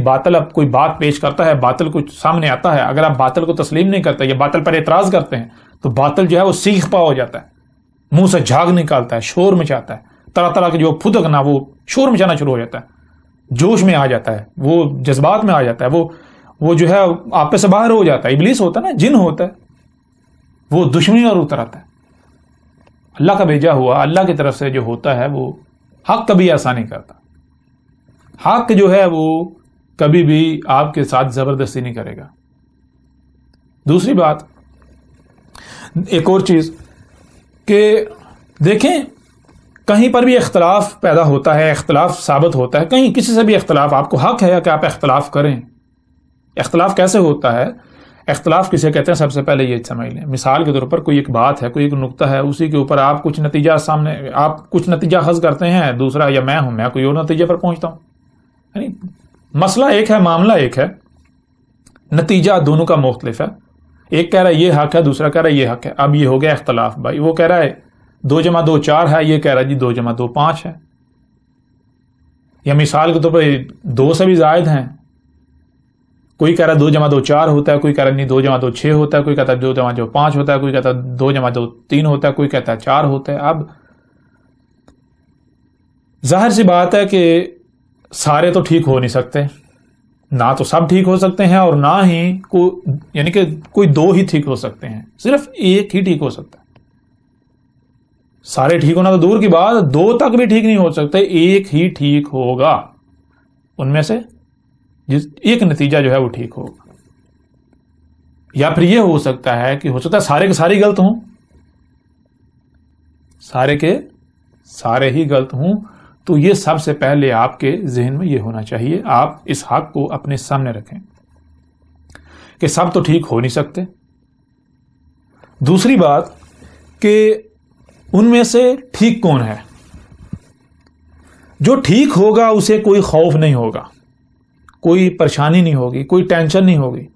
باطل اب کوئی بات پیش کرتا ہے، باطل کچھ سامنے آتا ہے، اگر آپ باطل کو تسلیم نہیں کرتے یا باطل پر اعتراض کرتے ہیں تو باطل جو ہے وہ سیخ پا ہو جاتا ہے، منہ سے جھاگ نکالتا ہے، شور مچاتا ہے، طرح طرح کے جو پھدکنا وہ شور مچانا شروع ہو جاتا ہے، جوش میں آ جاتا ہے، وہ جذبات میں آ جاتا ہے، وہ جو ہے آپ سے باہر ہو جاتا ہے، ابلیس ہوتا ہے نا، جن ہوتا ہے، وہ دشمنی اور اتر آتا ہے۔ اللہ کا بھیجا ہوا، اللہ کی طرف سے جو ہوتا ہے وہ حق کبھی ایسا نہیں کرتا، حق جو ہے وہ کبھی بھی آپ کے ساتھ زبردستی نہیں کرے گا۔ دوسری بات، ایک اور چیز کہ دیکھیں کہیں پر بھی اختلاف پیدا ہوتا ہے، اختلاف ثابت ہوتا ہے، کہیں کسی سے بھی اختلاف، آپ کو حق ہے کہ آپ اختلاف کریں۔ اختلاف کیسے ہوتا ہے؟ اختلاف کسے کہتے ہیں؟ سب سے پہلے یہ سمجھ لیں، مثال کے طور پر کوئی ایک بات ہے، کوئی ایک نقطہ ہے، اسی کے اوپر آپ کچھ نتیجہ اخذ کرتے ہیں، دوسرا یا میں کوئی اور نتیجے پر پہنچتا ہوں، یعنی مسئلہ ایک ہے، معاملہ ایک ہے، نتیجہ دونوں کا مختلف ہے، ایک کہہ رہا ہے یہ حق ہے، دوسرا کہہ رہا ہے یہ حق ہے، اب یہ ہو گیا اختلاف۔ بھائی وہ کہہ رہا ہے 2 + 2 4 ہے، یہ کہہ رہا ہے جی 2 + 2 5 ہے، یا مثال کے طور پر 2 سے بھی زائد ہیں، کوئی کہہ رہا ہے 2 + 2 4 ہوتا ہے، کوئی کہہ رہا ہے نہیں 2 + 2 6 ہوتا ہے، کوئی کہتا ہے 2 + 2 5 ہوتا ہے، کوئی کہتا ہے 2 + 2 3 ہوتا ہے، کوئی کہتا ہے 4 ہوتا ہے۔ اب ظاہر سی بات ہے کہ سارے تو ٹھیک ہو نہیں سکتے، نہ تو سب ٹھیک ہو سکتے ہیں اور نہ ہی یعنی کہ کوئی 2 ہی ٹھیک ہو سکتے ہیں، صرف ایک ہی ٹھیک ہو سکتا ہے۔ سارے ٹھیک ہونا تو دور کی بات، 2 تک بھی ٹھیک نہیں ہو سکتے، ایک ہی ٹھیک ہوگا، ان میں سے ایک نتیجہ جو ہے وہ ٹھیک ہوگا۔ یا پھر یہ ہو سکتا ہے کہ سارے کے سارے غلط ہوں، سارے کے سارے ہی غلط ہوں، تو یہ سب سے پہلے آپ کے ذہن میں یہ ہونا چاہیے، آپ اس حق کو اپنے سامنے رکھیں کہ سب تو ٹھیک ہو نہیں سکتے۔ دوسری بات کہ ان میں سے ٹھیک کون ہے؟ جو ٹھیک ہوگا اسے کوئی خوف نہیں ہوگا، کوئی پریشانی نہیں ہوگی، کوئی ٹینشن نہیں ہوگی۔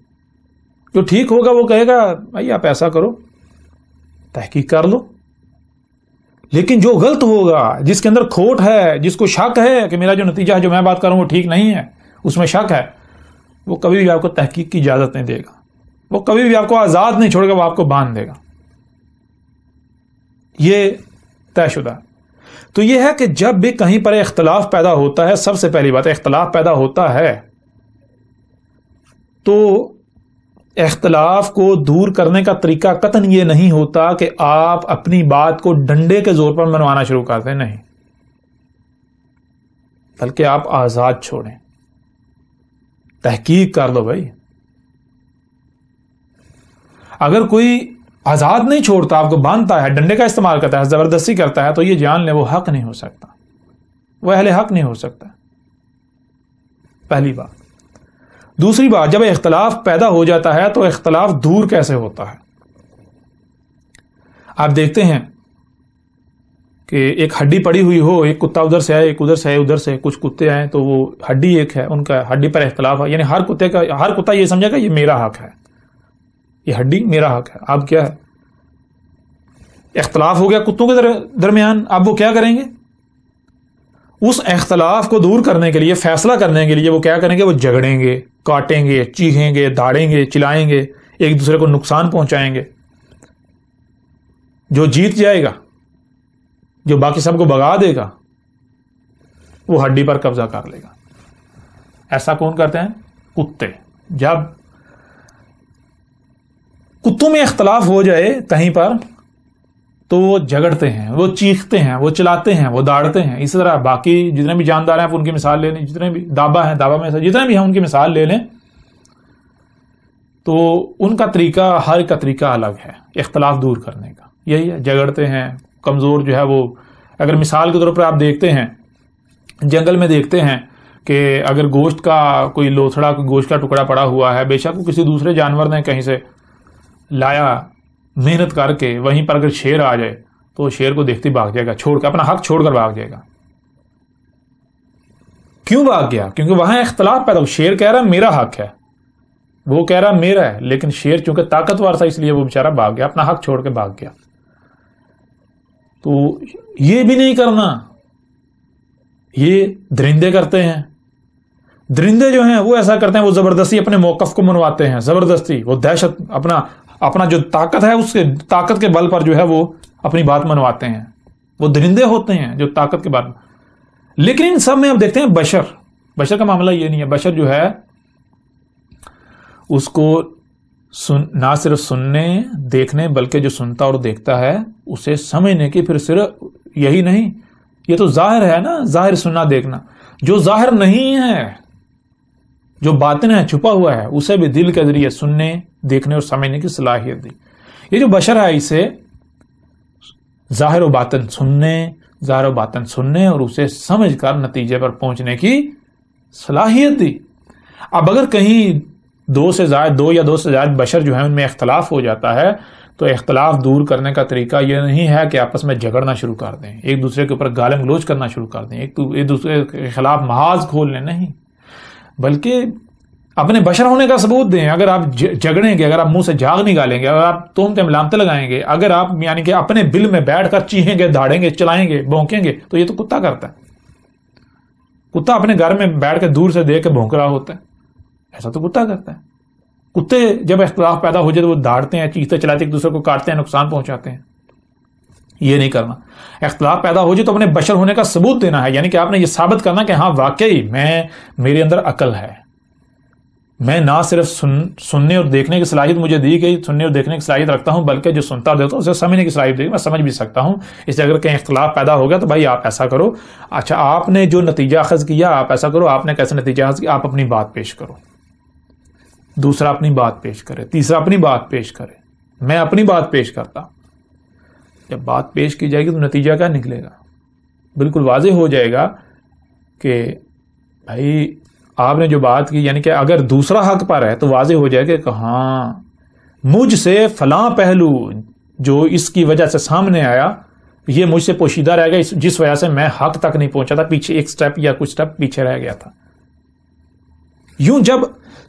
جو ٹھیک ہوگا وہ کہے گا بھائی آپ ایسا کرو، تحقیق کر لو۔ لیکن جو غلط ہوگا، جس کے اندر کھوٹ ہے، جس کو شک ہے کہ میرا جو نتیجہ ہے، جو میں بات کر رہا ہوں وہ ٹھیک نہیں ہے، اس میں شک ہے، وہ کبھی بھی آپ کو تحقیق کی اجازت نہیں دے گا، وہ کبھی بھی آپ کو آزاد نہیں چھوڑے گا، وہ آپ کو باندھ دے گا۔ یہ طے شدہ۔ تو یہ ہے کہ جب بھی کہیں پر اختلاف پیدا ہوتا ہے، سب سے پہلی بات اختلاف پیدا ہوتا ہے تو اختلاف کو دور کرنے کا طریقہ قطعاً یہ نہیں ہوتا کہ آپ اپنی بات کو ڈنڈے کے زور پر منوانا شروع کر دیں، نہیں، بلکہ آپ آزاد چھوڑیں، تحقیق کر لو۔ بھائی اگر کوئی آزاد نہیں چھوڑتا، آپ کو باندھتا ہے، ڈنڈے کا استعمال کرتا ہے، زبردستی کرتا ہے، تو یہ جان لیں وہ حق نہیں ہو سکتا، وہ اہل حق نہیں ہو سکتا، پہلی بات۔ دوسری بات، جب اختلاف پیدا ہو جاتا ہے تو اختلاف دور کیسے ہوتا ہے؟ آپ دیکھتے ہیں کہ ایک ہڈی پڑی ہوئی ہو، ایک کتا ادھر سے آئے، ایک ادھر سے آئے، ادھر سے کچھ کتے آئے، تو وہ ہڈی ایک ہے، ان کا ہڈی پر اختلاف ہے، یعنی ہر کتا یہ سمجھے گا یہ میرا حق ہے، یہ ہڈی میرا حق ہے۔ اب کیا ہے؟ اختلاف ہو گیا کتوں کے درمیان، اب وہ کیا کریں گے؟ اس اختلاف کو دور کرنے کے لیے، فیصلہ کرنے کے لیے وہ کیا کریں گے؟ وہ جھگڑیں گے، کاٹیں گے، چیخیں گے، داڑیں گے، چلائیں گے، ایک دوسرے کو نقصان پہنچائیں گے۔ جو جیت جائے گا، جو باقی سب کو بھگا دے گا، وہ ہڈی پر قبضہ کر لے گا۔ ایسا کون کرتے ہیں؟ کتے۔ جب کتوں میں اختلاف ہو جائے کہیں پر تو وہ جھگڑتے ہیں، وہ چیختے ہیں، وہ چلاتے ہیں، وہ داڑتے ہیں۔ اسی طرح باقی جتنے بھی جاندار ہیں آپ ان کی مثال لے لیں، جتنے بھی دابا ہیں، دابا میں سے جتنے بھی ہیں ان کی مثال لے لیں، تو ان کا طریقہ، ہر ایک کا طریقہ الگ ہے اختلاف دور کرنے کا۔ یہی ہے، جھگڑتے ہیں، کمزور جو ہے وہ، اگر مثال کے طور پر آپ دیکھتے ہیں جنگل میں دیکھتے ہیں کہ اگر گوشت کا کوئی لوتھڑا، کوئی گوشت کا ٹکڑا پڑا ہوا ہے، بے شک وہ کسی دوسرے جانور نے کہیں سے لایا محنت کر کے، وہیں پر اگر شیر آ جائے تو شیر کو دیکھتے بھاگ جائے گا، چھوڑ کے، اپنا حق چھوڑ کر بھاگ جائے گا۔ کیوں بھاگ گیا؟ کیونکہ وہاں اختلاف پیدا ہو. شیر کہہ رہا میرا حق ہے، وہ کہہ رہا میرا ہے، لیکن شیر چونکہ طاقتور تھا اس لیے وہ بیچارہ بھاگ گیا، اپنا حق چھوڑ کے بھاگ گیا. تو یہ بھی نہیں کرنا، یہ درندے کرتے ہیں. درندے جو ہیں وہ ایسا کرتے ہیں، وہ زبردستی اپنے موقف کو منواتے ہیں، زبردستی وہ دہشت اپنا جو طاقت ہے اس کے طاقت کے بل پر جو ہے وہ اپنی بات منواتے ہیں. وہ درندے ہوتے ہیں جو طاقت کے بل. لیکن ان سب میں اب دیکھتے ہیں بشر کا معاملہ یہ نہیں ہے. بشر جو ہے اس کو نہ صرف سننے دیکھنے بلکہ جو سنتا اور دیکھتا ہے اسے سمجھنے کی، پھر صرف یہی نہیں، یہ تو ظاہر ہے نا، ظاہر سننا دیکھنا. جو ظاہر نہیں ہے، جو باطن ہے، چھپا ہوا ہے، اسے بھی دل کے ذریعے سننے دیکھنے اور سمجھنے کی صلاحیت دی. یہ جو بشر ہے اسے ظاہر و باطن سننے اور اسے سمجھ کر نتیجے پر پہنچنے کی صلاحیت دی. اب اگر کہیں دو یا دو سے زائد بشر جو ہیں ان میں اختلاف ہو جاتا ہے تو اختلاف دور کرنے کا طریقہ یہ نہیں ہے کہ آپس میں جھگڑنا شروع کر دیں، ایک دوسرے کے اوپر گالم گلوچ کرنا شروع کر دیں، ایک دوسرے کے خلاف محاذ کھول لیں. نہیں، بلکہ اپنے بشر ہونے کا ثبوت دیں. اگر آپ جھگڑیں گے، اگر آپ منہ سے جھاگ نکالیں گے، اگر آپ تہمتیں ملامتیں لگائیں گے، اگر آپ یعنی کہ اپنے بل میں بیٹھ کر چیخیں گے، دھاڑیں گے، چلائیں گے، بھونکیں گے، تو یہ تو کتا کرتا ہے. کتا اپنے گھر میں بیٹھ کے دور سے دیکھ کے بھونک رہا ہوتا ہے، ایسا تو کتا کرتا ہے. کتے جب اختلاف پیدا ہو جائے تو وہ دھاڑتے ہیں، چیختے چلاتے ایک دوسرے کو کاٹتے ہیں، نقصان پہنچاتے ہیں. یہ نہیں کرنا. اختلاف پیدا ہو جائے تو اپنے بشر ہونے کا ثبوت دینا ہے، یعنی کہ آپ نے یہ ثابت کرنا کہ ہاں واقعی میرے اندر عقل ہے، میں نہ صرف سننے اور دیکھنے کی صلاحیت مجھے دی گئی، سننے اور دیکھنے کی صلاحیت رکھتا ہوں، بلکہ جو سنتا اور دیکھتا ہوں اسے سمجھنے کی صلاحیت دی، میں سمجھ بھی سکتا ہوں. اس لیے اگر کہیں اختلاف پیدا ہو گیا تو بھائی آپ ایسا کرو، اچھا آپ نے جو نتیجہ اخذ کیا آپ ایسا کرو، آپ نے کیسے نتیجہ اخذ کیا، آپ اپنی بات پیش کرو، دوسرا اپنی بات پیش کرے، تیسرا اپنی بات پیش کرے، میں اپنی بات پیش کرتا. جب بات پیش کی جائے گی تو نتیجہ کیا نکلے گا؟ بالکل واضح ہو جائے گا کہ بھائی آپ نے جو بات کی، یعنی کہ اگر دوسرا حق پر ہے تو واضح ہو جائے گا کہ ہاں مجھ سے فلاں پہلو جو اس کی وجہ سے سامنے آیا یہ مجھ سے پوشیدہ رہ گیا، جس وجہ سے میں حق تک نہیں پہنچا تھا، پیچھے ایک سٹیپ یا کچھ سٹیپ پیچھے رہ گیا تھا. یوں جب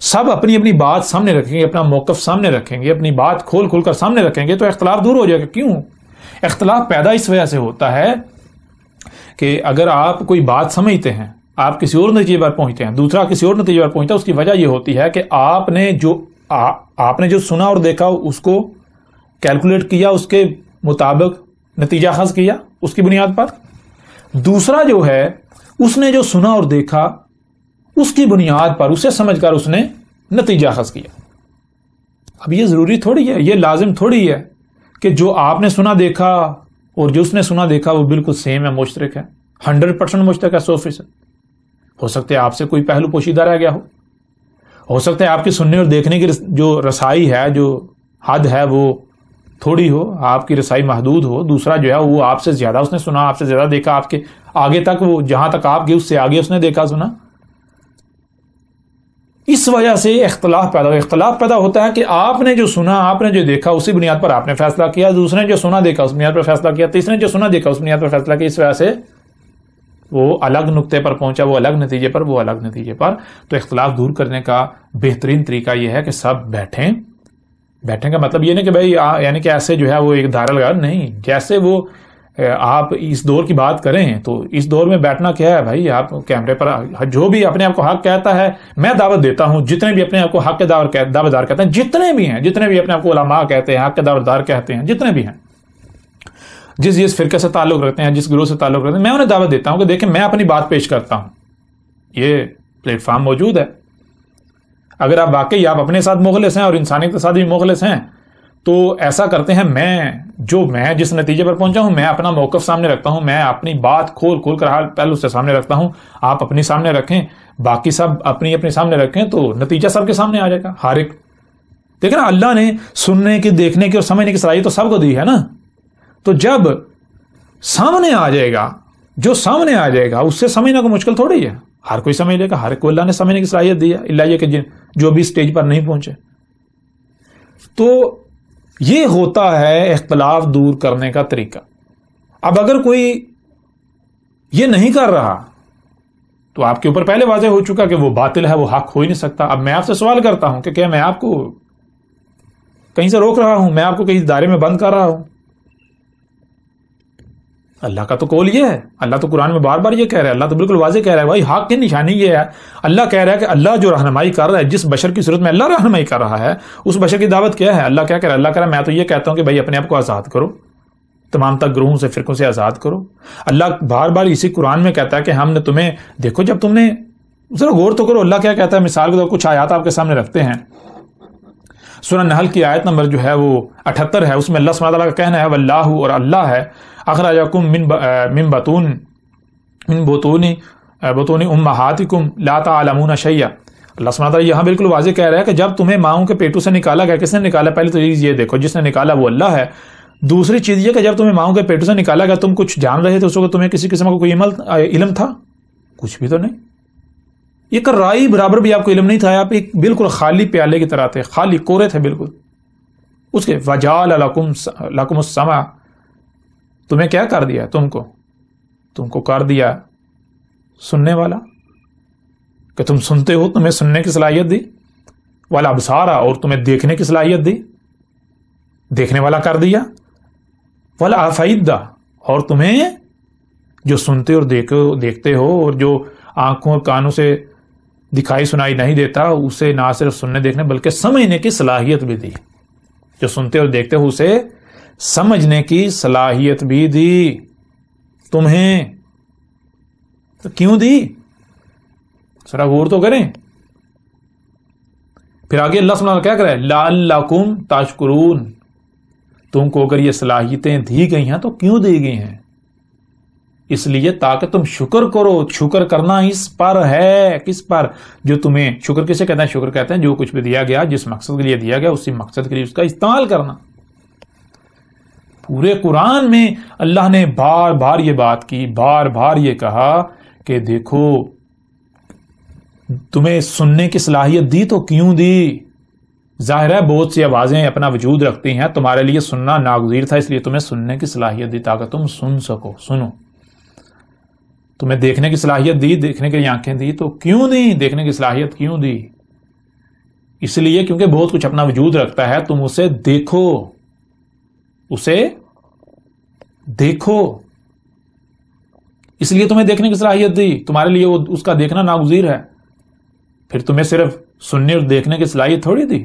سب اپنی اپنی بات سامنے رکھیں گے، اپنا موقف سامنے رکھیں گے، اپنی بات کھول کر سامنے رکھیں گے تو اختلاف دور ہو جائے گا. کیوں اختلاف پیدا اس وجہ سے ہوتا ہے کہ اگر آپ کوئی بات سمجھتے ہیں، آپ کسی اور نتیجے پر پہنچتے ہیں، دوسرا کسی اور نتیجے پر پہنچتا ہے، اس کی وجہ یہ ہوتی ہے کہ آپ نے جو سنا اور دیکھا اس کو کیلکولیٹ کیا، اس کے مطابق نتیجہ اخذ کیا اس کی بنیاد پر. دوسرا جو ہے اس نے جو سنا اور دیکھا اس کی بنیاد پر اسے سمجھ کر اس نے نتیجہ اخذ کیا. اب یہ ضروری تھوڑی ہے، یہ لازم تھوڑی ہے کہ جو آپ نے سنا دیکھا اور جو اس نے سنا دیکھا وہ بالکل سیم ہے، مشترک ہے، 100% مشترک ہے، 100%. ہو سکتا ہے آپ سے کوئی پہلو پوشیدہ رہ گیا ہو سکتا ہے آپ کی سننے اور دیکھنے کی جو رسائی ہے، جو حد ہے وہ تھوڑی ہو، آپ کی رسائی محدود ہو. دوسرا جو ہے وہ آپ سے زیادہ اس نے سنا، آپ سے زیادہ دیکھا، آپ کے آگے تک، وہ جہاں تک آپ گئے اس سے آگے اس نے دیکھا سنا. اس وجہ سے اختلاف پیدا ہوتا ہے کہ آپ نے جو سنا، آپ نے جو دیکھا اسی بنیاد پر آپ نے فیصلہ کیا، دوسرے نے جو سنا دیکھا اس بنیاد پر فیصلہ کیا، تیسرے نے جو سنا دیکھا اس بنیاد پر فیصلہ کیا. اس وجہ سے وہ الگ نقطے پر پہنچا، وہ الگ نتیجے پر، وہ الگ نتیجے پر. تو اختلاف دور کرنے کا بہترین طریقہ یہ ہے کہ سب بیٹھیں کا مطلب یہ نہیں کہ بھائی یعنی کہ ایسے جو ہے وہ ایک دائرہ لگا نہیں. جیسے وہ آپ اس دور کی بات کریں تو اس دور میں بیٹھنا کیا ہے بھائی، آپ کیمرے پر جو بھی اپنے آپ کو حق کہتا ہے، میں دعوت دیتا ہوں جتنے بھی اپنے آپ کو حق کے دعوت دار کہتے ہیں، جتنے بھی اپنے آپ کو علماء کہتے ہیں، حق کے دعوت دار کہتے ہیں، جتنے بھی ہیں، جس فرقے سے تعلق رکھتے ہیں، جس گروہ سے تعلق رکھتے ہیں، میں انہیں دعوت دیتا ہوں کہ دیکھیں میں اپنی بات پیش کرتا ہوں. یہ پلیٹ فارم موجود ہے. اگر آپ واقعی آپ اپنے ساتھ مخلص ہیں اور انسانیت کے ساتھ بھی مخلص ہیں تو ایسا کرتے ہیں، میں جس نتیجے پر پہنچا ہوں میں اپنا موقف سامنے رکھتا ہوں، میں اپنی بات کھول کر حال پہلو سے سامنے رکھتا ہوں، آپ اپنی سامنے رکھیں، باقی سب اپنی سامنے رکھیں تو نتیجہ سب کے سامنے آ جائے گا. ہر ایک دیکھیں نا، اللہ نے سننے کی، دیکھنے کی اور سمجھنے کی صلاحیت تو سب کو دی ہے نا. تو جب سامنے آ جائے گا، جو سامنے آ جائے گا اس سے سمجھنا کو مشکل تھوڑی ہے، ہر کوئی سمجھ لے گا، ہر کوئی اللہ نے سمجھنے کی صلاحیت دی ہے، اللہ یہ کہ جو بھی سٹیج پر نہیں پہنچے. تو یہ ہوتا ہے اختلاف دور کرنے کا طریقہ. اب اگر کوئی یہ نہیں کر رہا، تو آپ کے اوپر پہلے واضح ہو چکا کہ وہ باطل ہے، وہ حق ہو ہی نہیں سکتا۔ اب میں آپ سے سوال کرتا ہوں کہ کیا میں آپ کو کہیں سے روک رہا ہوں، میں آپ کو کہیں دائرے میں بند کر رہا ہوں؟ اللہ کا تو قول یہ ہے، اللہ تو قرآن میں بار بار یہ کہہ رہا ہے، اللہ تو بالکل واضح کہہ رہا ہے، بھائی حق کی نشانی یہ ہے۔ اللہ کہہ رہا ہے کہ اللہ جو رہنمائی کر رہا ہے، جس بشر کی صورت میں اللہ رہنمائی کر رہا ہے، اس بشر کی دعوت کیا ہے؟ اللہ کیا کہہ رہا ہے؟ اللہ کہہ رہا ہے میں تو یہ کہتا ہوں کہ بھائی اپنے آپ کو آزاد کرو، تمام تک گروہوں سے، فرقوں سے آزاد کرو۔ اللہ بار بار اسی قرآن میں کہتا ہے کہ ہم نے تمہیں، دیکھو جب تم نے ذرا غور تو کرو اللہ کیا کہتا ہے۔ مثال کے طور کچھ آیات آپ کے سامنے رکھتے ہیں، سورہ نحل کی آیت نمبر جو ہے وہ 78 ہے، اس میں اللہ سبحانہ وتعالیٰ کا کہنا ہے واللہ، اور اللہ ہے، اخرجکم من بطون امہاتکم لا تعلمون شیئا۔ اللہ سبحانہ وتعالیٰ یہاں بالکل واضح کہہ رہا ہے کہ جب تمہیں ماؤں کے پیٹوں سے نکالا گیا، کس نے نکالا؟ پہلے تو یہ دیکھو، جس نے نکالا وہ اللہ ہے۔ دوسری چیز یہ کہ جب تمہیں ماؤں کے پیٹوں سے نکالا گیا تم کچھ جان رہے تھے اس وقت؟ تمہیں کسی قسم کا کوئی علم تھا؟ کچھ بھی تو نہیں، ایک رائی برابر بھی آپ کو علم نہیں تھا، آپ ایک بالکل خالی پیالے کی طرح تھے، خالی کورے تھے بالکل۔ اس کے وجعل لکم السمع، تمہیں کیا کر دیا؟ تم کو کر دیا سننے والا، کہ تم سنتے ہو، تمہیں سننے کی صلاحیت دی، والابصار، اور تمہیں دیکھنے کی صلاحیت دی، دیکھنے والا کر دیا، والافئدہ، اور تمہیں جو سنتے اور دیکھتے ہو اور جو آنکھوں اور کانوں سے دکھائی سنائی نہیں دیتا اسے نہ صرف سننے دیکھنے بلکہ سمجھنے کی صلاحیت بھی دی۔ جو سنتے اور دیکھتے ہو اسے سمجھنے کی صلاحیت بھی دی تمہیں۔ تو کیوں دی؟ ذرا غور تو کریں۔ پھر آگے اللہ سبحانہ کیا کرے؟ لعلکم تشکرون، تم کو اگر یہ صلاحیتیں دی گئی ہیں تو کیوں دی گئی ہیں؟ اس لیے تاکہ تم شکر کرو۔ شکر کرنا اس پر ہے، کس پر؟ جو تمہیں، شکر کسے کہتے ہیں؟ شکر کہتے ہیں جو کچھ بھی دیا گیا، جس مقصد کے لیے دیا گیا اسی مقصد کے لیے اس کا استعمال کرنا۔ پورے قرآن میں اللہ نے بار بار یہ بات کی، بار بار یہ کہا کہ دیکھو تمہیں سننے کی صلاحیت دی تو کیوں دی؟ ظاہر ہے بہت سی آوازیں اپنا وجود رکھتی ہیں، تمہارے لیے سننا ناگزیر تھا، اس لیے تمہیں سننے کی صلاحیت دی تاکہ تم سن سکو، سنو۔ تمہیں دیکھنے کی صلاحیت دی، دیکھنے کے لیے آنکھیں دی، تو کیوں دی؟ دیکھنے کی صلاحیت کیوں دی؟ اس لیے کیونکہ بہت کچھ اپنا وجود رکھتا ہے، تم اسے دیکھو، اسے دیکھو، اس لیے تمہیں دیکھنے کی صلاحیت دی، تمہارے لیے اس کا دیکھنا ناگزیر ہے۔ پھر تمہیں صرف سننے اور دیکھنے کی صلاحیت تھوڑی دی،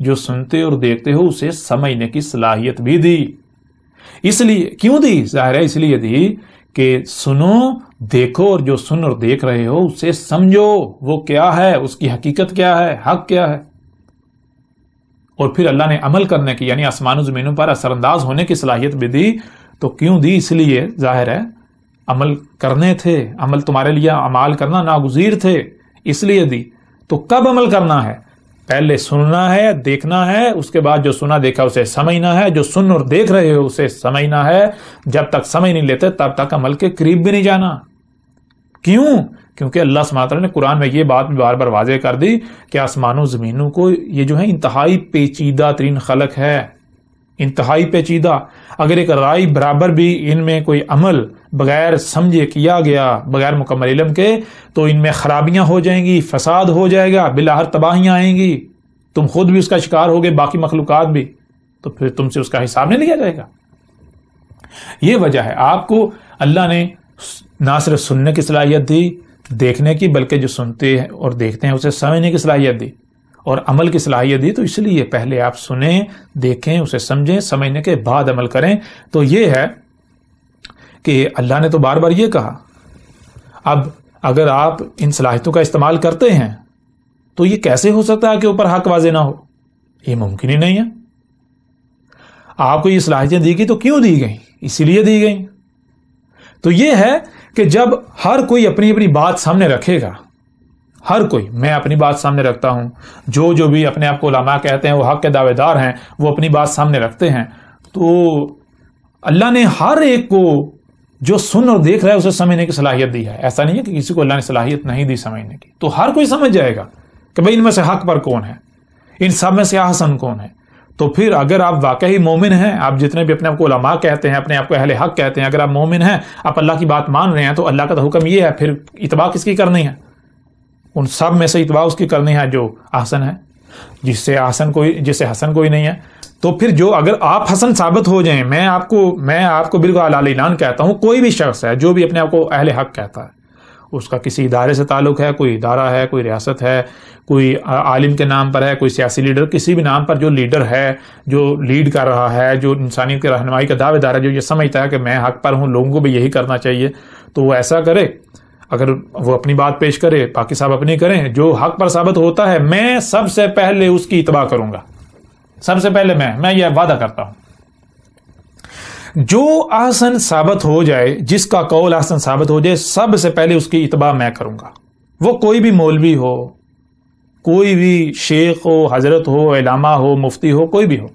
جو سنتے اور دیکھتے ہو اسے سمجھنے کی صلاحیت بھی دی۔ اس لیے کیوں دی؟ ظاہر ہے اس لیے دی کہ سنو، دیکھو، اور جو سن اور دیکھ رہے ہو اسے سمجھو، وہ کیا ہے، اس کی حقیقت کیا ہے، حق کیا ہے۔ اور پھر اللہ نے عمل کرنے کی، یعنی آسمان و زمینوں پر اثر انداز ہونے کی صلاحیت بھی دی۔ تو کیوں دی؟ اس لیے ظاہر ہے عمل کرنے تھے، عمل تمہارے لیے اعمال کرنا ناگزیر تھے، اس لیے دی۔ تو کب عمل کرنا ہے؟ پہلے سننا ہے، دیکھنا ہے، اس کے بعد جو سنا دیکھا اسے سمجھنا ہے، جو سن اور دیکھ رہے ہو اسے سمجھنا ہے۔ جب تک سمجھ نہیں لیتے تب تک عمل کے قریب بھی نہیں جانا۔ کیوں؟ کیونکہ اللہ سبحانہ وتعالیٰ نے قرآن میں یہ بات بھی بار بار واضح کر دی کہ آسمانوں زمینوں کو یہ جو ہے انتہائی پیچیدہ ترین خلق ہے، انتہائی پیچیدہ۔ اگر ایک رائی برابر بھی ان میں کوئی عمل بغیر سمجھے کیا گیا، بغیر مکمل علم کے، تو ان میں خرابیاں ہو جائیں گی، فساد ہو جائے گا، بالآخر تباہیاں آئیں گی، تم خود بھی اس کا شکار ہوگے، باقی مخلوقات بھی، تو پھر تم سے اس کا حساب نہیں لیا جائے گا۔ یہ وجہ ہے آپ کو اللہ نے نہ صرف سننے کی صلاحیت دی، دیکھنے کی، بلکہ جو سنتے ہیں اور دیکھتے ہیں اسے سمجھنے کی صلاحیت دی اور عمل کی صلاحیت دی۔ تو اس لیے پہلے آپ سنیں، دیکھیں، اسے سمجھیں، سمجھنے کے بعد عمل کریں۔ تو یہ ہے کہ اللہ نے تو بار بار یہ کہا۔ اب اگر آپ ان صلاحیتوں کا استعمال کرتے ہیں تو یہ کیسے ہو سکتا ہے کہ اوپر حق واضح نہ ہو؟ یہ ممکن ہی نہیں ہے۔ آپ کو یہ صلاحیتیں دی گئی تو کیوں دی گئیں؟ اسی لیے دی گئیں۔ تو یہ ہے کہ جب ہر کوئی اپنی اپنی بات سامنے رکھے گا، ہر کوئی، میں اپنی بات سامنے رکھتا ہوں، جو بھی اپنے آپ کو علماء کہتے ہیں وہ حق کے دعوے دار ہیں، وہ اپنی بات سامنے رکھتے ہیں، تو اللہ نے ہر ایک کو جو سن اور دیکھ رہا ہے اسے سمجھنے کی صلاحیت دی ہے۔ ایسا نہیں ہے کہ کسی کو اللہ نے صلاحیت نہیں دی سمجھنے کی، تو ہر کوئی سمجھ جائے گا کہ بھئی ان میں سے حق پر کون ہے، ان سب میں سے احسن کون ہے۔ تو پھر اگر آپ واقعی مومن ہیں، آپ جتنے بھی اپنے آپ کو علماء کہتے ہیں، اپنے آپ کو اہل حق کہتے ہیں، اگر آپ مومن ہیں، آپ اللہ کی بات مان رہے ہیں، تو اللہ کا تو حکم یہ ہے، پھر اتباع کس کی کرنی ہے؟ ان سب میں سے اتباع اس کی کرنی ہے جو احسن ہے، جس سے حسن کوئی نہیں ہے۔ تو پھر جو اگر آپ حسن ثابت ہو جائیں، میں آپ کو بالکل اعلیٰ اعلان کہتا ہوں، کوئی بھی شخص ہے جو بھی اپنے آپ کو اہل حق کہتا ہے، اس کا کسی ادارے سے تعلق ہے، کوئی ادارہ ہے، کوئی ریاست ہے، کوئی عالم کے نام پر ہے، کوئی سیاسی لیڈر، کسی بھی نام پر جو لیڈر ہے، جو لیڈ کر رہا ہے، جو انسانیت کی رہنمائی کا دعوے دار ہے، جو یہ سمجھتا ہے کہ میں حق پر ہوں، لوگوں کو بھی یہی کرنا چاہیے، تو وہ ایسا کرے۔ اگر وہ اپنی بات پیش کرے، باقی صاحب اپنی کریں، جو حق پر ثابت ہوتا ہے میں سب سے پہلے اس کی اتباع کروں گا، سب سے پہلے میں یہ وعدہ کرتا ہوں۔ جو احسن ثابت ہو جائے، جس کا قول احسن ثابت ہو جائے، سب سے پہلے اس کی اتباع میں کروں گا، وہ کوئی بھی مولوی ہو، کوئی بھی شیخ ہو، حضرت ہو، علامہ ہو، مفتی ہو، کوئی بھی ہو،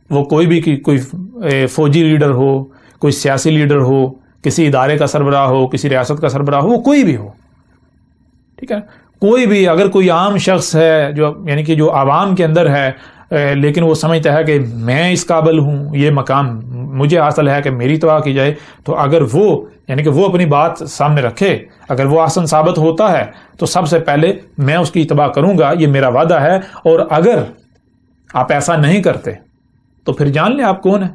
وہ کوئی بھی کوئی فوجی لیڈر ہو، کوئی سیاسی لیڈر ہو، کسی ادارے کا سربراہ ہو، کسی ریاست کا سربراہ ہو، وہ کوئی بھی ہو، ٹھیک ہے، کوئی بھی، اگر کوئی عام شخص ہے جو یعنی کہ جو عوام کے اندر ہے، لیکن وہ سمجھتا ہے کہ میں اس قابل ہوں، یہ مقام مجھے حاصل ہے کہ میری اتباع کی جائے، تو اگر وہ یعنی کہ وہ اپنی بات سامنے رکھے، اگر وہ احسن ثابت ہوتا ہے تو سب سے پہلے میں اس کی اتباع کروں گا، یہ میرا وعدہ ہے۔ اور اگر آپ ایسا نہیں کرتے تو پھر جان لیں آپ کون ہیں۔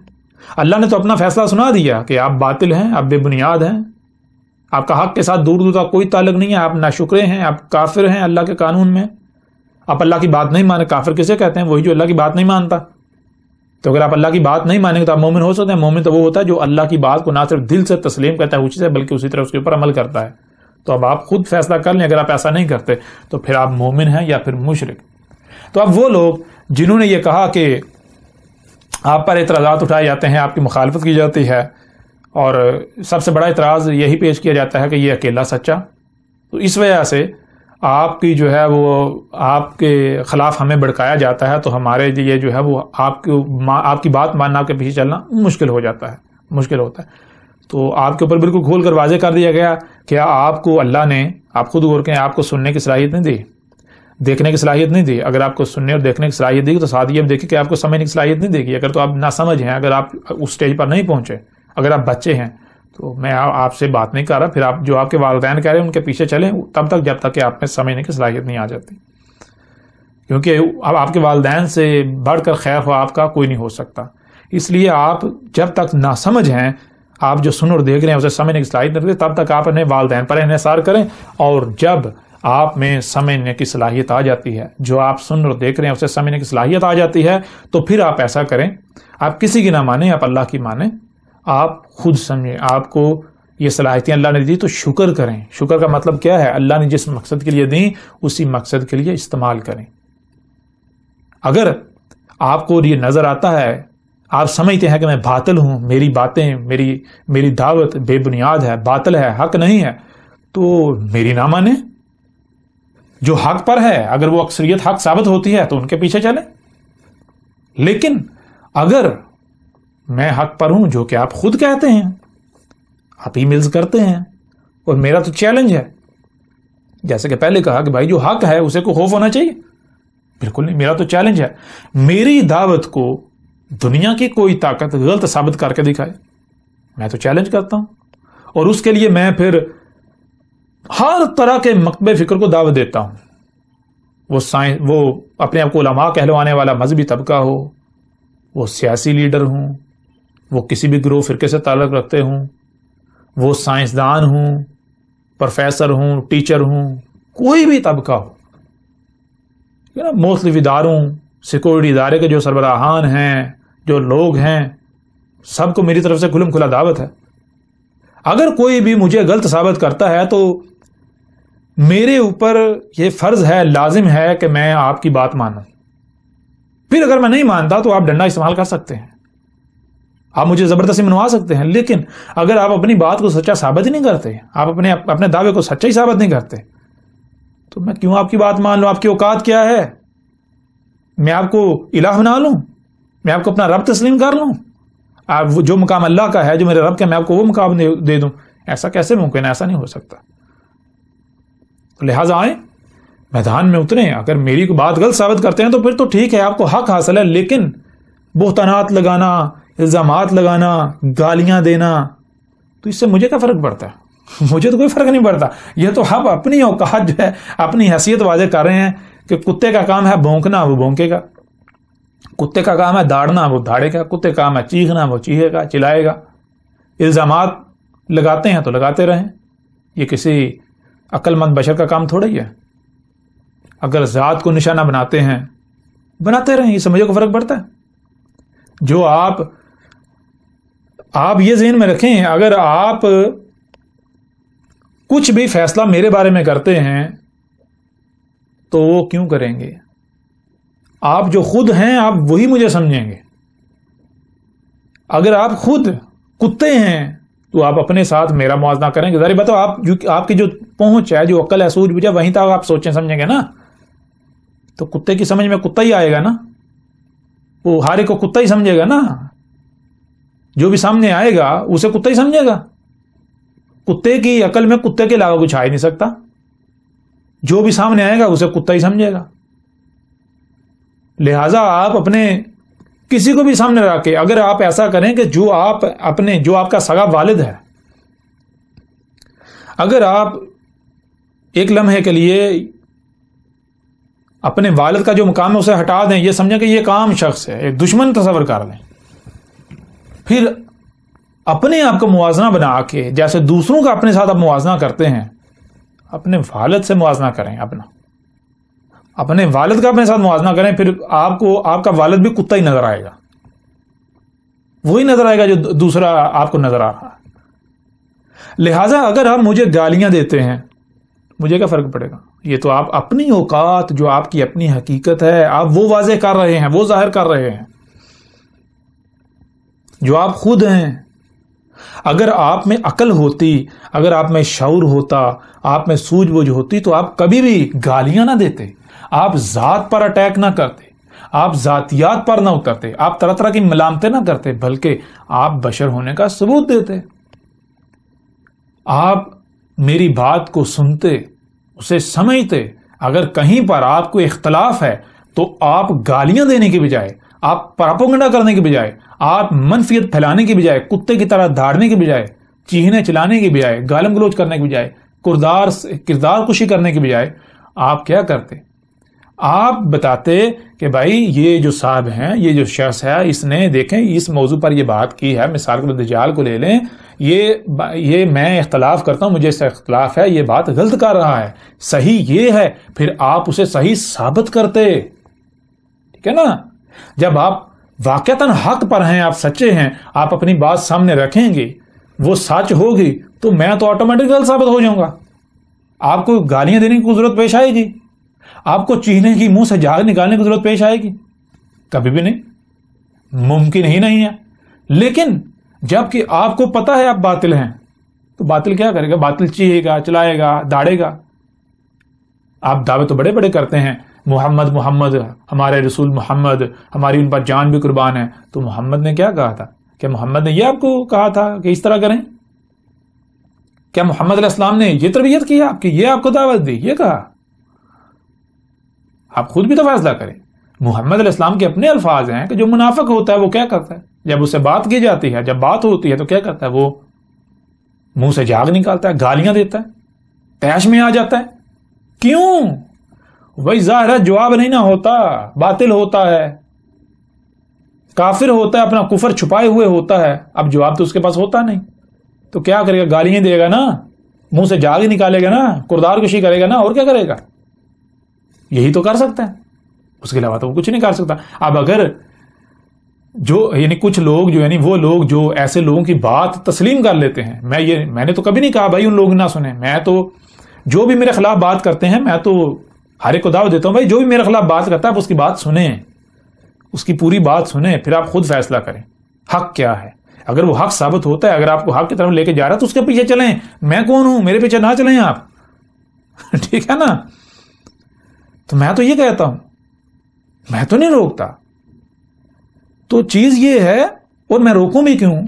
اللہ نے تو اپنا فیصلہ سنا دیا کہ آپ باطل ہیں، آپ بے بنیاد ہیں، آپ کا حق کے ساتھ دور دور تک کوئی تعلق نہیں ہے، آپ ناشکرے ہیں، آپ کافر ہیں اللہ کے قانون میں، آپ اللہ کی بات نہیں مانے۔ کافر کسے کہتے ہیں؟ وہی جو اللہ کی بات نہیں مانتا۔ تو اگر آپ اللہ کی بات نہیں مانیں گے تو آپ مومن ہو سکتے ہیں؟ مومن تو وہ ہوتا ہے جو اللہ کی بات کو نہ صرف دل سے تسلیم کرتا ہے اونچی سے، بلکہ اسی طرح اس کے اوپر عمل کرتا ہے۔ تو اب آپ خود فیصلہ کر لیں، اگر آپ ایسا نہیں کرتے تو پھر آپ مومن ہیں یا پھر مشرک۔ تو اب وہ لوگ جنہوں نے یہ کہا کہ آپ پر اعتراضات اٹھائے جاتے ہیں، آپ کی مخالفت کی جاتی ہے، اور سب سے بڑا اعتراض یہی پیش کیا جاتا ہے کہ یہ اکیلا سچا، تو اس وجہ سے آپ کی جو ہے وہ آپ کے خلاف ہمیں بھڑکایا جاتا ہے، تو ہمارے لیے جو ہے وہ آپ کی بات ماننا، آپ کے پیچھے چلنا مشکل ہو جاتا ہے، مشکل ہوتا ہے۔ تو آپ کے اوپر بالکل کھول کر واضح کر دیا گیا کہ آپ کو اللہ نے، آپ خود غور کریں، آپ کو سننے کی صلاحیت نہیں دی، دیکھنے کی صلاحیت نہیں دی۔ اگر آپ کو سننے اور دیکھنے کی صلاحیت دی تو ساتھ یہ دیکھیں کہ آپ کو سمجھنے کی صلاحیت نہیں دے گی۔ اگر تو آپ نہ سمجھ ہیں، اگر آپ اس سٹیج پر نہیں پہنچے، اگر آپ بچے ہیں، تو میں آپ سے بات نہیں کر رہا، پھر آپ جو آپ کے والدین کہہ رہے ہیں ان کے پیچھے چلیں تب تک جب تک کہ آپ میں سمجھنے کی صلاحیت نہیں آ جاتی، کیونکہ اب آپ کے والدین سے بڑھ کر خیر خواہ آپ کا کوئی نہیں ہو سکتا۔ اس لیے آپ جب تک نہ سمجھ ہیں، آپ جو سن اور دیکھ رہے ہیں اسے سمجھنے کی صلاحیت نہیں رکھتے، تب تک آپ اپنے والدین پر انحصار کریں، اور جب آپ میں سمجھنے کی صلاحیت آ جاتی ہے، جو آپ سن اور دیکھ رہے ہیں اسے سمجھنے کی صلاحیت آ جاتی ہے، تو پھر آپ ایسا کریں، آپ کسی کی نہ مانیں، آپ اللہ کی مانیں، آپ خود سمجھیں، آپ کو یہ صلاحیتیں اللہ نے دی تو شکر کریں۔ شکر کا مطلب کیا ہے؟ اللہ نے جس مقصد کے لیے دیں اسی مقصد کے لیے استعمال کریں۔ اگر آپ کو یہ نظر آتا ہے، آپ سمجھتے ہیں کہ میں باطل ہوں، میری باتیں، میری دعوت بے بنیاد ہے، باطل ہے، حق نہیں ہے، تو میری نہ مانیں۔ جو حق پر ہے، اگر وہ اکثریت حق ثابت ہوتی ہے تو ان کے پیچھے چلیں، لیکن اگر میں حق پر ہوں، جو کہ آپ خود کہتے ہیں، آپ ای میلز کرتے ہیں، اور میرا تو چیلنج ہے، جیسے کہ پہلے کہا کہ بھائی جو حق ہے اسے کو خوف ہونا چاہیے، بالکل نہیں، میرا تو چیلنج ہے، میری دعوت کو دنیا کی کوئی طاقت غلط ثابت کر کے دکھائے، میں تو چیلنج کرتا ہوں، اور اس کے لیے میں پھر ہر طرح کے مکتب فکر کو دعوت دیتا ہوں، وہ اپنے آپ کو علماء کہلوانے والا مذہبی طبقہ ہو، وہ سیاسی لیڈر ہوں، وہ کسی بھی گروہ فرقے سے تعلق رکھتے ہوں، وہ سائنسدان ہوں، پروفیسر ہوں، ٹیچر ہوں، کوئی بھی طبقہ ہو، مختلف اداروں، سیکورٹی ادارے کے جو سربراہان ہیں، جو لوگ ہیں، سب کو میری طرف سے کھلم کھلا دعوت ہے۔ اگر کوئی بھی مجھے غلط ثابت کرتا ہے تو میرے اوپر یہ فرض ہے، لازم ہے کہ میں آپ کی بات مانوں۔ پھر اگر میں نہیں مانتا تو آپ ڈنڈا استعمال کر سکتے ہیں، آپ مجھے زبردستی منوا سکتے ہیں، لیکن اگر آپ اپنی بات کو سچا ثابت ہی نہیں کرتے، آپ اپنے دعوے کو سچا ہی ثابت نہیں کرتے، تو میں کیوں آپ کی بات مان لوں؟ آپ کی اوقات کیا ہے؟ میں آپ کو الہ بنا لوں؟ میں آپ کو اپنا رب تسلیم کر لوں؟ آپ جو مقام اللہ کا ہے، جو میرے رب کا، میں آپ کو وہ مقام دے دوں؟ ایسا کیسے ممکن ہے؟ ایسا نہیں ہو سکتا۔ لہٰذا آئیں، میدان میں اتریں، اگر میری بات غلط ثابت کرتے ہیں تو پھر تو ٹھیک ہے، آپ کو حق حاصل ہے، لیکن بہتانات لگانا، الزامات لگانا، گالیاں دینا، تو اس سے مجھے کیا فرق پڑتا ہے؟ مجھے تو کوئی فرق نہیں پڑتا. یہ تو آپ اپنی اوقات جو ہے، اپنی حیثیت واضح کر رہے ہیں کہ کتے کا کام ہے بھونکنا، وہ بھونکے گا. کتے کا کام ہے داڑنا، وہ داڑے گا. کتے کا کام ہے چیخنا، وہ چیخے گا، چلائے گا. الزامات لگاتے ہیں تو لگاتے رہیں. یہ کسی عقل مند بشر کا کام تھوڑا ہی ہے. اگر ذات کو نشانہ بناتے ہیں، بناتے رہیں، اس سے مجھے کو فرق پڑتا ہے. جو آپ یہ ذہن میں رکھیں، اگر آپ کچھ بھی فیصلہ میرے بارے میں کرتے ہیں تو وہ کیوں کریں گے؟ آپ جو خود ہیں آپ وہی مجھے سمجھیں گے. اگر آپ خود کتے ہیں تو آپ اپنے ساتھ میرا موازنہ کریں گے. ذرا بتاؤ، آپ کی جو پہنچ ہے، جو عقل ہے، سوچ بوجھ ہے، وہیں تک آپ سوچیں سمجھیں گے نا. تو کتے کی سمجھ میں کتا ہی آئے گا نا. وہ ہر ایک کو کتا ہی سمجھے گا نا. جو بھی سامنے آئے گا اسے کتا ہی سمجھے گا. کتے کی عقل میں کتے کے علاوہ کچھ آ ہی نہیں سکتا. جو بھی سامنے آئے گا اسے کتا ہی سمجھے گا. لہذا آپ اپنے کسی کو بھی سامنے رکھ کے اگر آپ ایسا کریں کہ جو آپ کا سگا والد ہے، اگر آپ ایک لمحے کے لیے اپنے والد کا جو مقام ہے اسے ہٹا دیں، یہ سمجھیں کہ یہ ایک عام شخص ہے، ایک دشمن تصور کر لیں، پھر اپنے آپ کو موازنہ بنا کے جیسے دوسروں کا اپنے ساتھ آپ موازنہ کرتے ہیں، اپنے والد سے موازنہ کریں. اپنے والد کا اپنے ساتھ موازنہ کریں، پھر آپ کا والد بھی کتا ہی نظر آئے گا. وہی نظر آئے گا جو دوسرا آپ کو نظر آ رہا ہے. لہذا اگر آپ مجھے گالیاں دیتے ہیں، مجھے کیا فرق پڑے گا؟ یہ تو آپ اپنی اوقات، جو آپ کی اپنی حقیقت ہے، آپ وہ واضح کر رہے ہیں، وہ ظاہر کر رہے ہیں جو آپ خود ہیں. اگر آپ میں عقل ہوتی، اگر آپ میں شعور ہوتا، آپ میں سوجھ بوجھ ہوتی، تو آپ کبھی بھی گالیاں نہ دیتے، آپ ذات پر اٹیک نہ کرتے، آپ ذاتیات پر نہ اترتے، آپ طرح طرح کی ملامتیں نہ کرتے، بلکہ آپ بشر ہونے کا ثبوت دیتے. آپ میری بات کو سنتے، اسے سمجھتے. اگر کہیں پر آپ کو اختلاف ہے تو آپ گالیاں دینے کی بجائے، آپ پراپوگنڈا کرنے کی بجائے، آپ منفیت پھیلانے کی بجائے، کتے کی طرح دھاڑنے کی بجائے، چیخنے چلانے کی بجائے، گالم گلوچ کرنے کی بجائے، کردار کشی کرنے کی بجائے، آپ کیا کرتے؟ آپ بتاتے کہ بھائی یہ جو صاحب ہیں، یہ جو شخص ہے، اس نے دیکھیں اس موضوع پر یہ بات کی ہے. مثال کے دجال کو لے لیں، یہ میں اختلاف کرتا ہوں، مجھے اس سے اختلاف ہے، یہ بات غلط کر رہا ہے، صحیح یہ ہے. پھر آپ اسے صحیح ثابت کرتے. ٹھیک ہے نا؟ جب آپ واقعتاً حق پر ہیں، آپ سچے ہیں، آپ اپنی بات سامنے رکھیں گے، وہ سچ ہوگی، تو میں تو آٹومیٹک غلط ثابت ہو جاؤں گا. آپ کو گالیاں دینے کی ضرورت پیش آئے گی؟ آپ کو چیخنے کی، منہ سے جھاگ نکالنے کی ضرورت پیش آئے گی؟ کبھی بھی نہیں، ممکن ہی نہیں ہے. لیکن جب کہ آپ کو پتا ہے آپ باطل ہیں، تو باطل کیا کرے گا؟ باطل چیخے گا، چلائے گا، داڑے گا. آپ دعوے تو بڑے بڑے کرتے ہیں، محمد محمد، ہمارے رسول محمد، ہماری ان پر جان بھی قربان ہے. تو محمد نے کیا کہا تھا؟ کیا محمد نے یہ آپ کو کہا تھا کہ اس طرح کریں؟ کیا محمد علیہ السلام نے یہ تربیت کی آپ کی، یہ آپ کو دعوت دی، یہ کہا؟ آپ خود بھی تو فیصلہ کریں. محمد علیہ السلام کے اپنے الفاظ ہیں کہ جو منافق ہوتا ہے وہ کیا کرتا ہے؟ جب اسے بات کی جاتی ہے، جب بات ہوتی ہے تو کیا کرتا ہے؟ وہ منہ سے جھاگ نکالتا ہے، گالیاں دیتا ہے، تیش میں آ جاتا ہے. کیوں؟ وہی ظاہر ہے جواب نہیں نہ ہوتا، باطل ہوتا ہے، کافر ہوتا ہے، اپنا کفر چھپائے ہوئے ہوتا ہے. اب جواب تو اس کے پاس ہوتا نہیں، تو کیا کرے گا؟ گالیاں دے گا نا، منہ سے جھاگ نکالے گا نا، کردار کشی کرے گا نا، اور کیا کرے گا؟ یہی تو کر سکتا ہے، اس کے علاوہ تو وہ کچھ نہیں کر سکتا. اب اگر یعنی کچھ لوگ وہ لوگ جو ایسے لوگوں کی بات تسلیم کر لیتے ہیں، میں نے تو کبھی نہیں کہا بھائی ان لوگ نہ سنیں. میں تو جو بھی میرے خلاف بات کرتے ہیں، میں تو ہر ایک کو دعوت دیتا ہوں بھائی جو بھی میرے خلاف بات کرتا ہے آپ اس کی بات سنیں، اس کی پوری بات سنیں، پھر آپ خود فیصلہ کریں حق کیا ہے. اگر وہ حق ثابت ہوتا ہے، اگر آپ کو حق کی طرف لے کے جا رہا ہے تو اس کے پیچھے چلیں. میں کون ہوں؟ میرے پیچھے نہ چلیں آپ. ٹھیک ہے نا؟ تو میں تو یہ کہتا ہوں، میں تو نہیں روکتا. تو چیز یہ ہے، اور میں روکوں بھی کیوں؟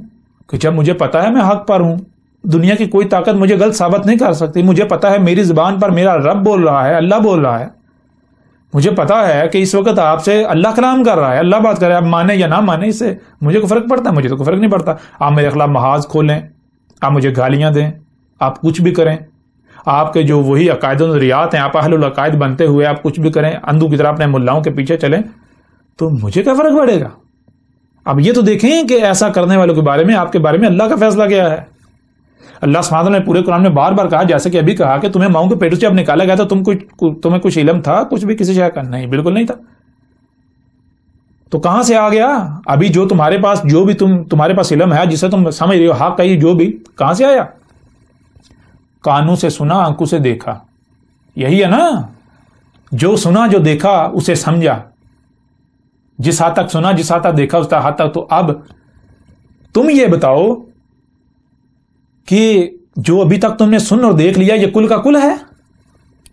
کہ جب مجھے پتا ہے میں حق پر ہوں، دنیا کی کوئی طاقت مجھے غلط ثابت نہیں کر سکتی. مجھے پتا ہے میری زبان پر میرا رب بول رہا ہے، اللہ بول رہا ہے. مجھے پتا ہے کہ اس وقت آپ سے اللہ کلام کر رہا ہے، اللہ بات کر رہا ہے، آپ مانے یا نہ مانے اس سے مجھے کوئی فرق پڑتا ہے؟ مجھے تو کوئی فرق نہیں پڑتا۔ آپ میرے خلاف محاذ کھولیں، آپ مجھے گالیاں دیں، آپ کچھ بھی کریں، آپ کے جو وہی عقائد و نظریات ہیں، آپ اہل العقائد بنتے ہوئے آپ کچھ بھی کریں، اندھو کی طرح اپنے ملاؤں کے پیچھے چلیں، تو مجھے کیا فرق پڑے گا؟ اب یہ تو دیکھیں کہ ایسا کرنے والوں کے بارے میں، آپ کے بارے میں اللہ کا فیصلہ کیا ہے۔ اللہ سبحانہ وتعالیٰ نے پورے قرآن میں بار بار کہا، جیسے کہ ابھی کہا کہ تمہیں ماؤں کے پیٹ سے اب نکالا گیا تو تمہیں کچھ علم تھا کچھ بھی کسی شے کا؟ نہیں، بالکل نہیں تھا۔ تو کہاں سے آ گیا؟ ابھی جو تمہارے پاس تمہارے پاس علم ہے، جسے تم سمجھ رہے ہو حق ہے، جو بھی کہاں سے آیا؟ کانوں سے سنا، آنکھوں سے دیکھا، یہی ہے نا؟ جو سنا، جو دیکھا، اسے سمجھا، جس حد تک سنا، جس حد تک دیکھا، اس حد تک۔ تو اب تم یہ بتاؤ کہ جو ابھی تک تم نے سن اور دیکھ لیا، یہ کل کا کل ہے؟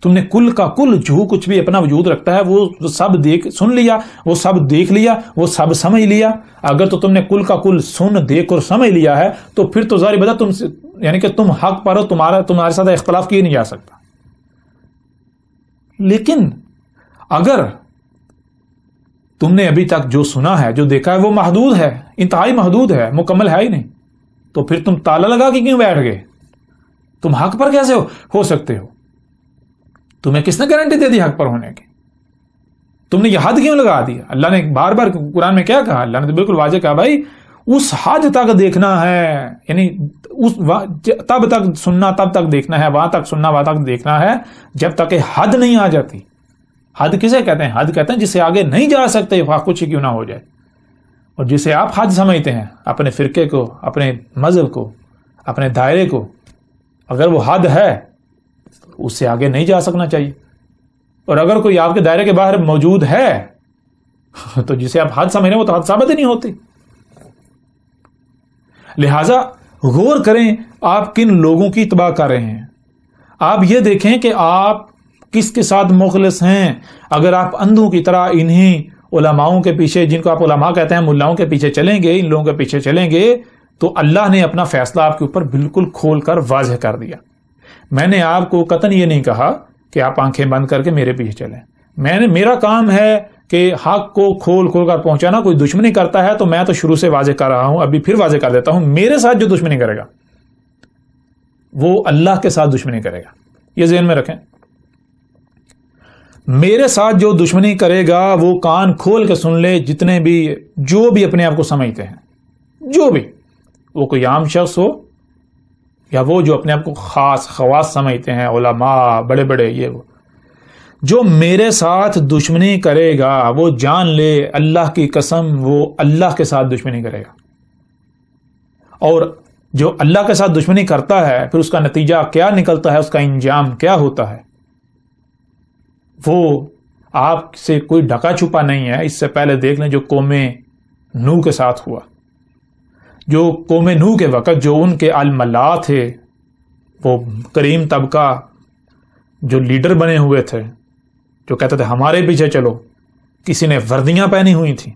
تم نے کل کا کل جو کچھ بھی اپنا وجود رکھتا ہے وہ سب سن لیا، وہ سب دیکھ لیا، وہ سب سمجھ لیا؟ اگر تو تم نے کل کا کل سن دیکھ اور سمجھ لیا ہے تو پھر تو ظاہر بات ہے یعنی کہ تم حق پر ہو، تمہارے ساتھ اختلاف کیا نہیں جا سکتا۔ لیکن اگر تم نے ابھی تک جو سنا ہے، جو دیکھا ہے، وہ محدود ہے، انتہائی محدود ہے، مکمل ہے ہی نہیں، تو پھر تم تالا لگا کے کیوں بیٹھ گئے؟ تم حق پر کیسے ہو سکتے ہو؟ تمہیں کس نے گارنٹی دے دی حق پر ہونے کی؟ تم نے یہ حد کیوں لگا دیا؟ اللہ نے بار بار قرآن میں کیا کہا؟ اللہ نے تو بالکل واضح کہا، بھائی اس حد تک دیکھنا ہے، یعنی تب تک سننا، تب تک دیکھنا ہے، وہاں تک سننا، وہاں تک دیکھنا ہے جب تک کہ حد نہیں آ جاتی۔ حد کسے کہتے ہیں؟ حد کہتے ہیں جسے آگے نہیں جا سکتے، کچھ ہی کیوں نہ ہو جائے، اور جسے آپ حد سمجھتے ہیں اپنے فرقے کو، اپنے مذہب کو، اپنے دائرے کو، اگر وہ حد ہے اس سے آگے نہیں جا سکنا چاہیے۔ اور اگر کوئی آپ کے دائرے کے باہر موجود ہے تو جسے آپ حد سمجھ رہے ہیں وہ تو حد ثابت ہی نہیں ہوتی۔ لہذا غور کریں آپ کن لوگوں کی اتباع کر رہے ہیں۔ آپ یہ دیکھیں کہ آپ کس کے ساتھ مخلص ہیں۔ اگر آپ اندھوں کی طرح انہی علماؤں کے پیچھے، جن کو آپ علماء کہتے ہیں، ملاؤں کے پیچھے چلیں گے، ان لوگوں کے پیچھے چلیں گے، تو اللہ نے اپنا فیصلہ آپ کے اوپر بالکل کھول کر واضح کر دیا۔ میں نے آپ کو قطعاً یہ نہیں کہا کہ آپ آنکھیں بند کر کے میرے پیچھے چلیں۔ میرا کام ہے کہ حق کو کھول کر پہنچانا۔ کوئی دشمنی کرتا ہے تو میں تو شروع سے واضح کر رہا ہوں، ابھی پھر واضح کر دیتا ہوں، میرے ساتھ جو دشمنی کرے گا وہ اللہ کے ساتھ دشمنی کرے گا، یہ ذہن میں رکھیں۔ میرے ساتھ جو دشمنی کرے گا وہ کان کھول کے سن لے، جتنے بھی جو بھی اپنے آپ کو سمجھتے ہیں، جو بھی، وہ کوئی عام شخص ہو یا وہ جو اپنے آپ کو خواص سمجھتے ہیں، علماء بڑے بڑے، یہ وہ جو میرے ساتھ دشمنی کرے گا وہ جان لے اللہ کی قسم وہ اللہ کے ساتھ دشمنی کرے گا۔ اور جو اللہ کے ساتھ دشمنی کرتا ہے پھر اس کا نتیجہ کیا نکلتا ہے، اس کا انجام کیا ہوتا ہے، وہ آپ سے کوئی ڈھکا چھپا نہیں ہے۔ اس سے پہلے دیکھ لیں جو قوم نوح کے ساتھ ہوا، جو قوم نوح کے وقت جو ان کے الملا تھے، وہ کریم طبقہ جو لیڈر بنے ہوئے تھے، جو کہتے تھے ہمارے پیچھے چلو، کسی نے وردیاں پہنی ہوئی تھیں،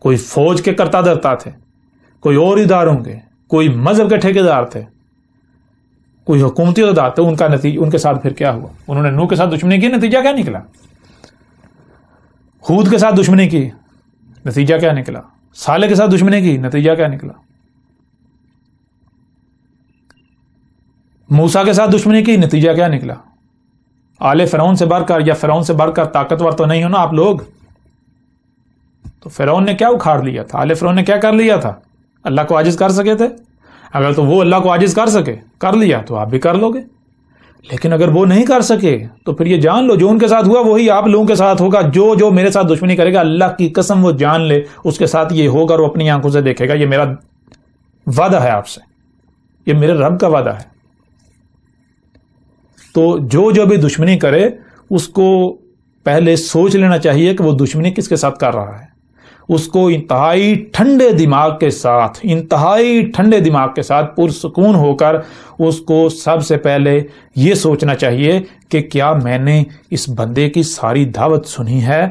کوئی فوج کے کرتا دھرتا تھے، کوئی اور اداروں کے، کوئی مذہب کے ٹھیکیدار تھے، کوئی حکومتی عہدیدار تھے، ان کے ساتھ پھر کیا ہوا؟ انہوں نے نوح کے ساتھ دشمنی کی، نتیجہ کیا نکلا؟ ہود کے ساتھ دشمنی کی، نتیجہ کیا نکلا؟ صالح کے ساتھ دشمنی کی، نتیجہ کیا نکلا؟ موسیٰ کے ساتھ دشمنی کی، نتیجہ کیا نکلا؟ آل فرعون سے بڑھ کر یا فرعون سے بڑھ کر طاقتور تو نہیں ہو نا آپ لوگ؟ تو فرعون نے کیا اکھاڑ لیا تھا؟ آل فرعون نے کیا کر لیا تھا؟ اللہ کو عاجز کر سکے تھے؟ اگر تو وہ اللہ کو عاجز کر لیا تو آپ بھی کر لو گے۔ لیکن اگر وہ نہیں کر سکے تو پھر یہ جان لو جو ان کے ساتھ ہوا وہی آپ لوگوں کے ساتھ ہوگا۔ جو میرے ساتھ دشمنی کرے گا اللہ کی قسم وہ جان لے اس کے ساتھ یہ ہوگا، اور وہ اپنی آنکھوں سے دیکھے گا۔ یہ میرا وعدہ ہے آپ سے، یہ میرے رب کا وعدہ ہے۔ تو جو بھی دشمنی کرے اس کو پہلے سوچ لینا چاہیے کہ وہ دشمنی کس کے ساتھ کر رہا ہے۔ اس کو انتہائی ٹھنڈے دماغ کے ساتھ پرسکون ہو کر اس کو سب سے پہلے یہ سوچنا چاہیے کہ کیا میں نے اس بندے کی ساری دعوت سنی ہے،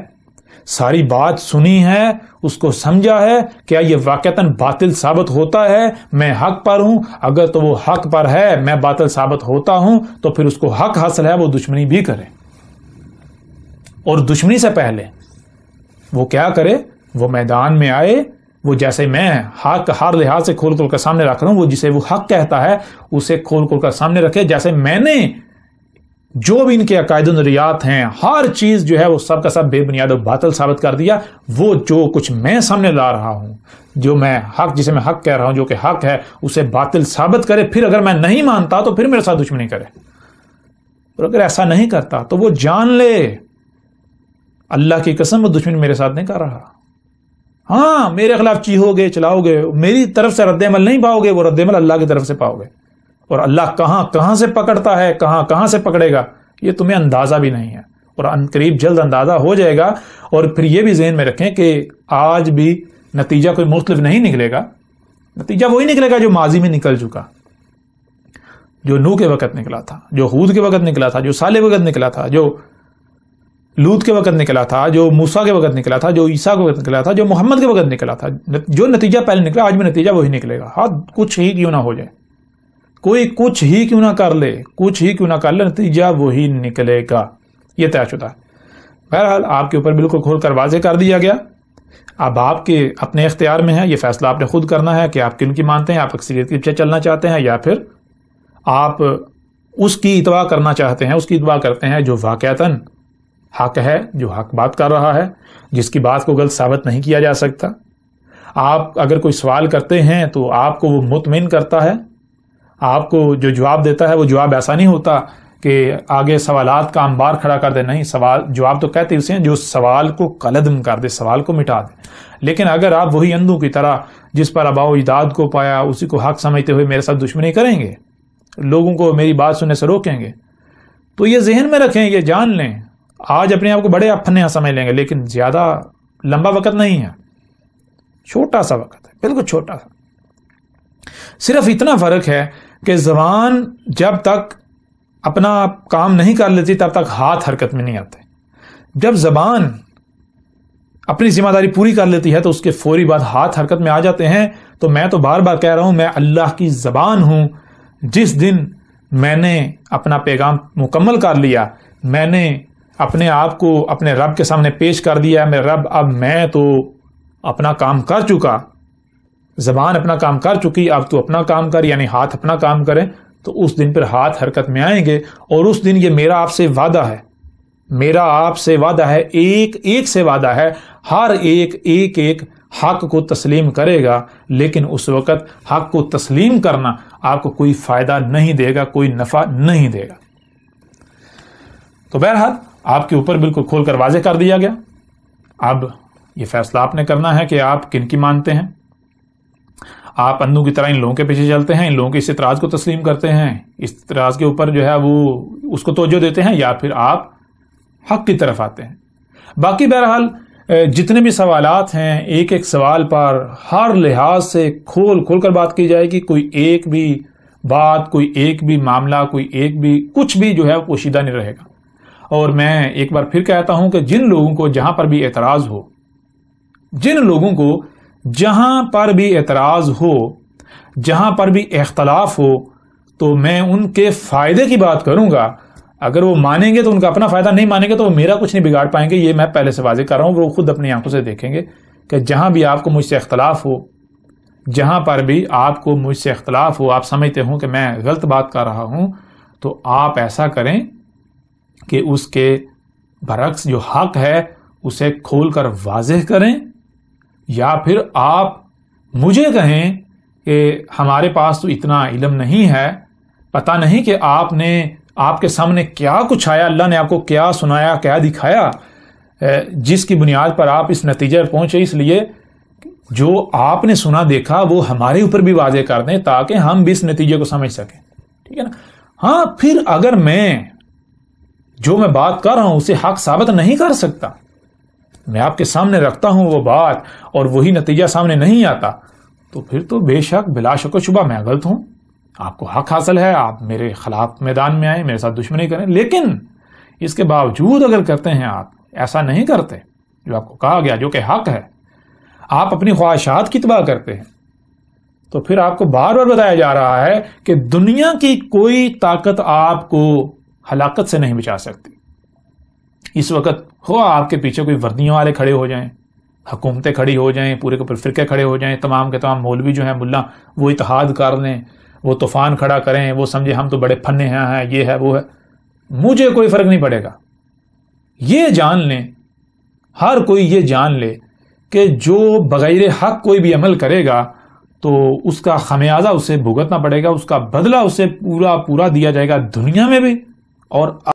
ساری بات سنی ہے، اس کو سمجھا ہے، کیا یہ واقعتاً باطل ثابت ہوتا ہے، میں حق پر ہوں؟ اگر تو وہ حق پر ہے، میں باطل ثابت ہوتا ہوں، تو پھر اس کو حق حاصل ہے وہ دشمنی بھی کرے۔ اور دشمنی سے پہلے وہ کیا کرے، وہ میدان میں آئے، وہ جیسے میں حق ہر لحاظ سے کھول کھول کر سامنے رکھ رہا ہوں، وہ جسے وہ حق کہتا ہے اسے کھول کھول کر سامنے رکھے، جیسے میں نے جو بھی ان کے عقائد و نظریات ہیں ہر چیز جو ہے وہ سب کا سب بے بنیاد و باطل ثابت کر دیا۔ وہ جو کچھ میں سامنے لا رہا ہوں، جو میں حق جسے میں حق کہہ رہا ہوں جو کہ حق ہے، اسے باطل ثابت کرے، پھر اگر میں نہیں مانتا تو پھر میرے ساتھ دشمنی کرے، اور اگر ایسا نہیں کرتا تو وہ جان لے اللہ کی قسم وہ دشمنی میرے ساتھ نہیں کر رہا۔ ہاں میرے خلاف چیہو گے، چلاؤ گے، میری طرف سے رد عمل نہیں پاؤ گے، وہ رد عمل اللہ کی طرف سے پاؤ گے، اور اللہ کہاں کہاں سے پکڑتا ہے، کہاں کہاں سے پکڑے گا یہ تمہیں اندازہ بھی نہیں ہے، اور عنقریب جلد اندازہ ہو جائے گا۔ اور پھر یہ بھی ذہن میں رکھیں کہ آج بھی نتیجہ کوئی مختلف نہیں نکلے گا، نتیجہ وہی نکلے گا جو ماضی میں نکل چکا، جو نوح کے وقت نکلا تھا، جو ہود کے وقت نکلا تھا، جو صالح کے وقت نکلا تھا، جو لوط کے وقت نکلا تھا، جو موسیٰ کے وقت نکلا تھا، جو عیسیٰ کے وقت نکلا تھا، جو محمد کے وقت نکلا تھا۔ جو نتیجہ پہلے نکلا آج بھی نتیجہ وہی نکلے گا، ہاں کچھ ہی کیوں نہ ہو جائے، کوئی کچھ ہی کیوں نہ کر لے، کچھ ہی کیوں نہ کر لے، نتیجہ وہی نکلے گا، یہ طے شدہ ہے۔ بہرحال آپ کے اوپر بالکل کھول کر واضح کر دیا گیا، اب آپ کے اپنے اختیار میں ہے، یہ فیصلہ آپ نے خود کرنا ہے کہ آپ کن کی مانتے ہیں، آپ اکثریت کے پیچھے چلنا چاہتے ہیں یا پھر آپ اس کی اتباع کرنا چاہتے ہیں، اس کی اتباع کرتے ہیں جو واقعتاً حق ہے، جو حق بات کر رہا ہے، جس کی بات کو غلط ثابت نہیں کیا جا سکتا۔ آپ اگر کوئی سوال کرتے ہیں تو آپ کو وہ مطمئن کرتا ہے، آپ کو جو جواب دیتا ہے وہ جواب ایسا نہیں ہوتا کہ آگے سوالات کا انبار کھڑا کر دے، نہیں، جواب تو کہتے اسے ہیں جو سوال کو قلعدم کر دے، سوال کو مٹا دے۔ لیکن اگر آپ وہی اندھوں کی طرح جس پر آباء و اجداد کو پایا اسی کو حق سمجھتے ہوئے میرے ساتھ دشمنی کریں گے، لوگوں کو میری بات سننے سے روکیں گے، تو یہ ذہن میں رکھیں، یہ جان لیں، آج اپنے آپ کو بڑے افنہ سمجھ لیں گے لیکن زیادہ لمبا وقت نہیں ہے، چھوٹا سا وقت ہے، بالکل چھوٹا سا۔ صرف اتنا فرق ہے کہ زبان جب تک اپنا کام نہیں کر لیتی تب تک ہاتھ حرکت میں نہیں آتے، جب زبان اپنی ذمہ داری پوری کر لیتی ہے تو اس کے فوری بعد ہاتھ حرکت میں آ جاتے ہیں۔ تو میں تو بار بار کہہ رہا ہوں، میں اللہ کی زبان ہوں۔ جس دن میں نے اپنا پیغام مکمل کر لیا، میں نے اپنے آپ کو اپنے رب کے سامنے پیش کر دیا، میرے رب اب میں تو اپنا کام کر چکا، زبان اپنا کام کر چکی، اب تو اپنا کام کر، یعنی ہاتھ اپنا کام کریں، تو اس دن پھر ہاتھ حرکت میں آئیں گے۔ اور اس دن یہ میرا آپ سے وعدہ ہے، میرا آپ سے وعدہ ہے، ایک ایک سے وعدہ ہے، ہر ایک حق کو تسلیم کرے گا، لیکن اس وقت حق کو تسلیم کرنا آپ کو کوئی فائدہ نہیں دے گا، کوئی نفع نہیں دے گا۔ تو بہرحال آپ کے اوپر بالکل کھول کر واضح کر دیا گیا، اب یہ فیصلہ آپ نے کرنا ہے کہ آپ کن کی مانتے ہیں۔ آپ اندھوں کی طرح ان لوگوں کے پیچھے چلتے ہیں، ان لوگوں کے اس اعتراض کو تسلیم کرتے ہیں، اس اعتراض کے اوپر جو ہے وہ اس کو توجہ دیتے ہیں، یا پھر آپ حق کی طرف آتے ہیں۔ باقی بہرحال جتنے بھی سوالات ہیں، ایک ایک سوال پر ہر لحاظ سے کھول کھول کر بات کی جائے گی، کوئی ایک بھی بات، کوئی ایک بھی معاملہ، کوئی ایک بھی کچھ بھی جو ہے پوشیدہ نہیں رہے گا۔ اور میں ایک بار پھر کہتا ہوں کہ جن لوگوں کو جہاں پر بھی اعتراض ہو، جن لوگوں کو جہاں پر بھی اعتراض ہو، جہاں پر بھی اختلاف ہو، تو میں ان کے فائدے کی بات کروں گا۔ اگر وہ مانیں گے تو ان کا اپنا فائدہ، نہیں مانیں گے تو وہ میرا کچھ نہیں بگاڑ پائیں گے، یہ میں پہلے سے واضح کر رہا ہوں۔ وہ خود اپنی آنکھوں سے دیکھیں گے کہ جہاں بھی آپ کو مجھ سے اختلاف ہو، جہاں پر بھی آپ کو مجھ سے اختلاف ہو، آپ سمجھتے ہوں کہ میں غلط بات کر رہا ہوں، تو آپ ایسا کریں کہ اس کے برعکس جو حق ہے اسے کھول کر واضح کریں، یا پھر آپ مجھے کہیں کہ ہمارے پاس تو اتنا علم نہیں ہے، پتہ نہیں کہ آپ کے سامنے کیا کچھ آیا، اللہ نے آپ کو کیا سنایا، کیا دکھایا، جس کی بنیاد پر آپ اس نتیجے پر پہنچے۔ اس لیے جو آپ نے سنا دیکھا وہ ہمارے اوپر بھی واضح کر دیں تاکہ ہم بھی اس نتیجے کو سمجھ سکیں، ٹھیک ہے نا۔ ہاں پھر اگر میں جو میں بات کر رہا ہوں اسے حق ثابت نہیں کر سکتا، میں آپ کے سامنے رکھتا ہوں وہ بات اور وہی نتیجہ سامنے نہیں آتا، تو پھر تو بے شک بلا شک و شبہ میں غلط ہوں، آپ کو حق حاصل ہے، آپ میرے خلاف میدان میں آئیں، میرے ساتھ دشمنی کریں، لیکن اس کے باوجود اگر کرتے ہیں آپ ایسا نہیں کرتے جو آپ کو کہا گیا جو کہ حق ہے، آپ اپنی خواہشات کی اتباع کرتے ہیں، تو پھر آپ کو بار بار بتایا جا رہا ہے کہ دنیا کی کوئی طاقت آپ کو ہلاکت سے نہیں بچا سکتی۔ اس وقت ہو آپ کے پیچھے کوئی وردیوں والے کھڑے ہو جائیں، حکومتیں کھڑی ہو جائیں، پورے کے پورے فرقے کھڑے ہو جائیں، تمام کے تمام مولوی جو ہیں ملا وہ اتحاد کر لیں، وہ طوفان کھڑا کریں، وہ سمجھے ہم تو بڑے پھنے ہیں، یہ ہے وہ ہے، مجھے کوئی فرق نہیں پڑے گا۔ یہ جان لیں، ہر کوئی یہ جان لے کہ جو بغیر حق کوئی بھی عمل کرے گا تو اس کا خمیازہ اسے بھگتنا پڑے گا، اس کا بدلہ اسے پورا دیا جائے گا، دنیا میں بھی اور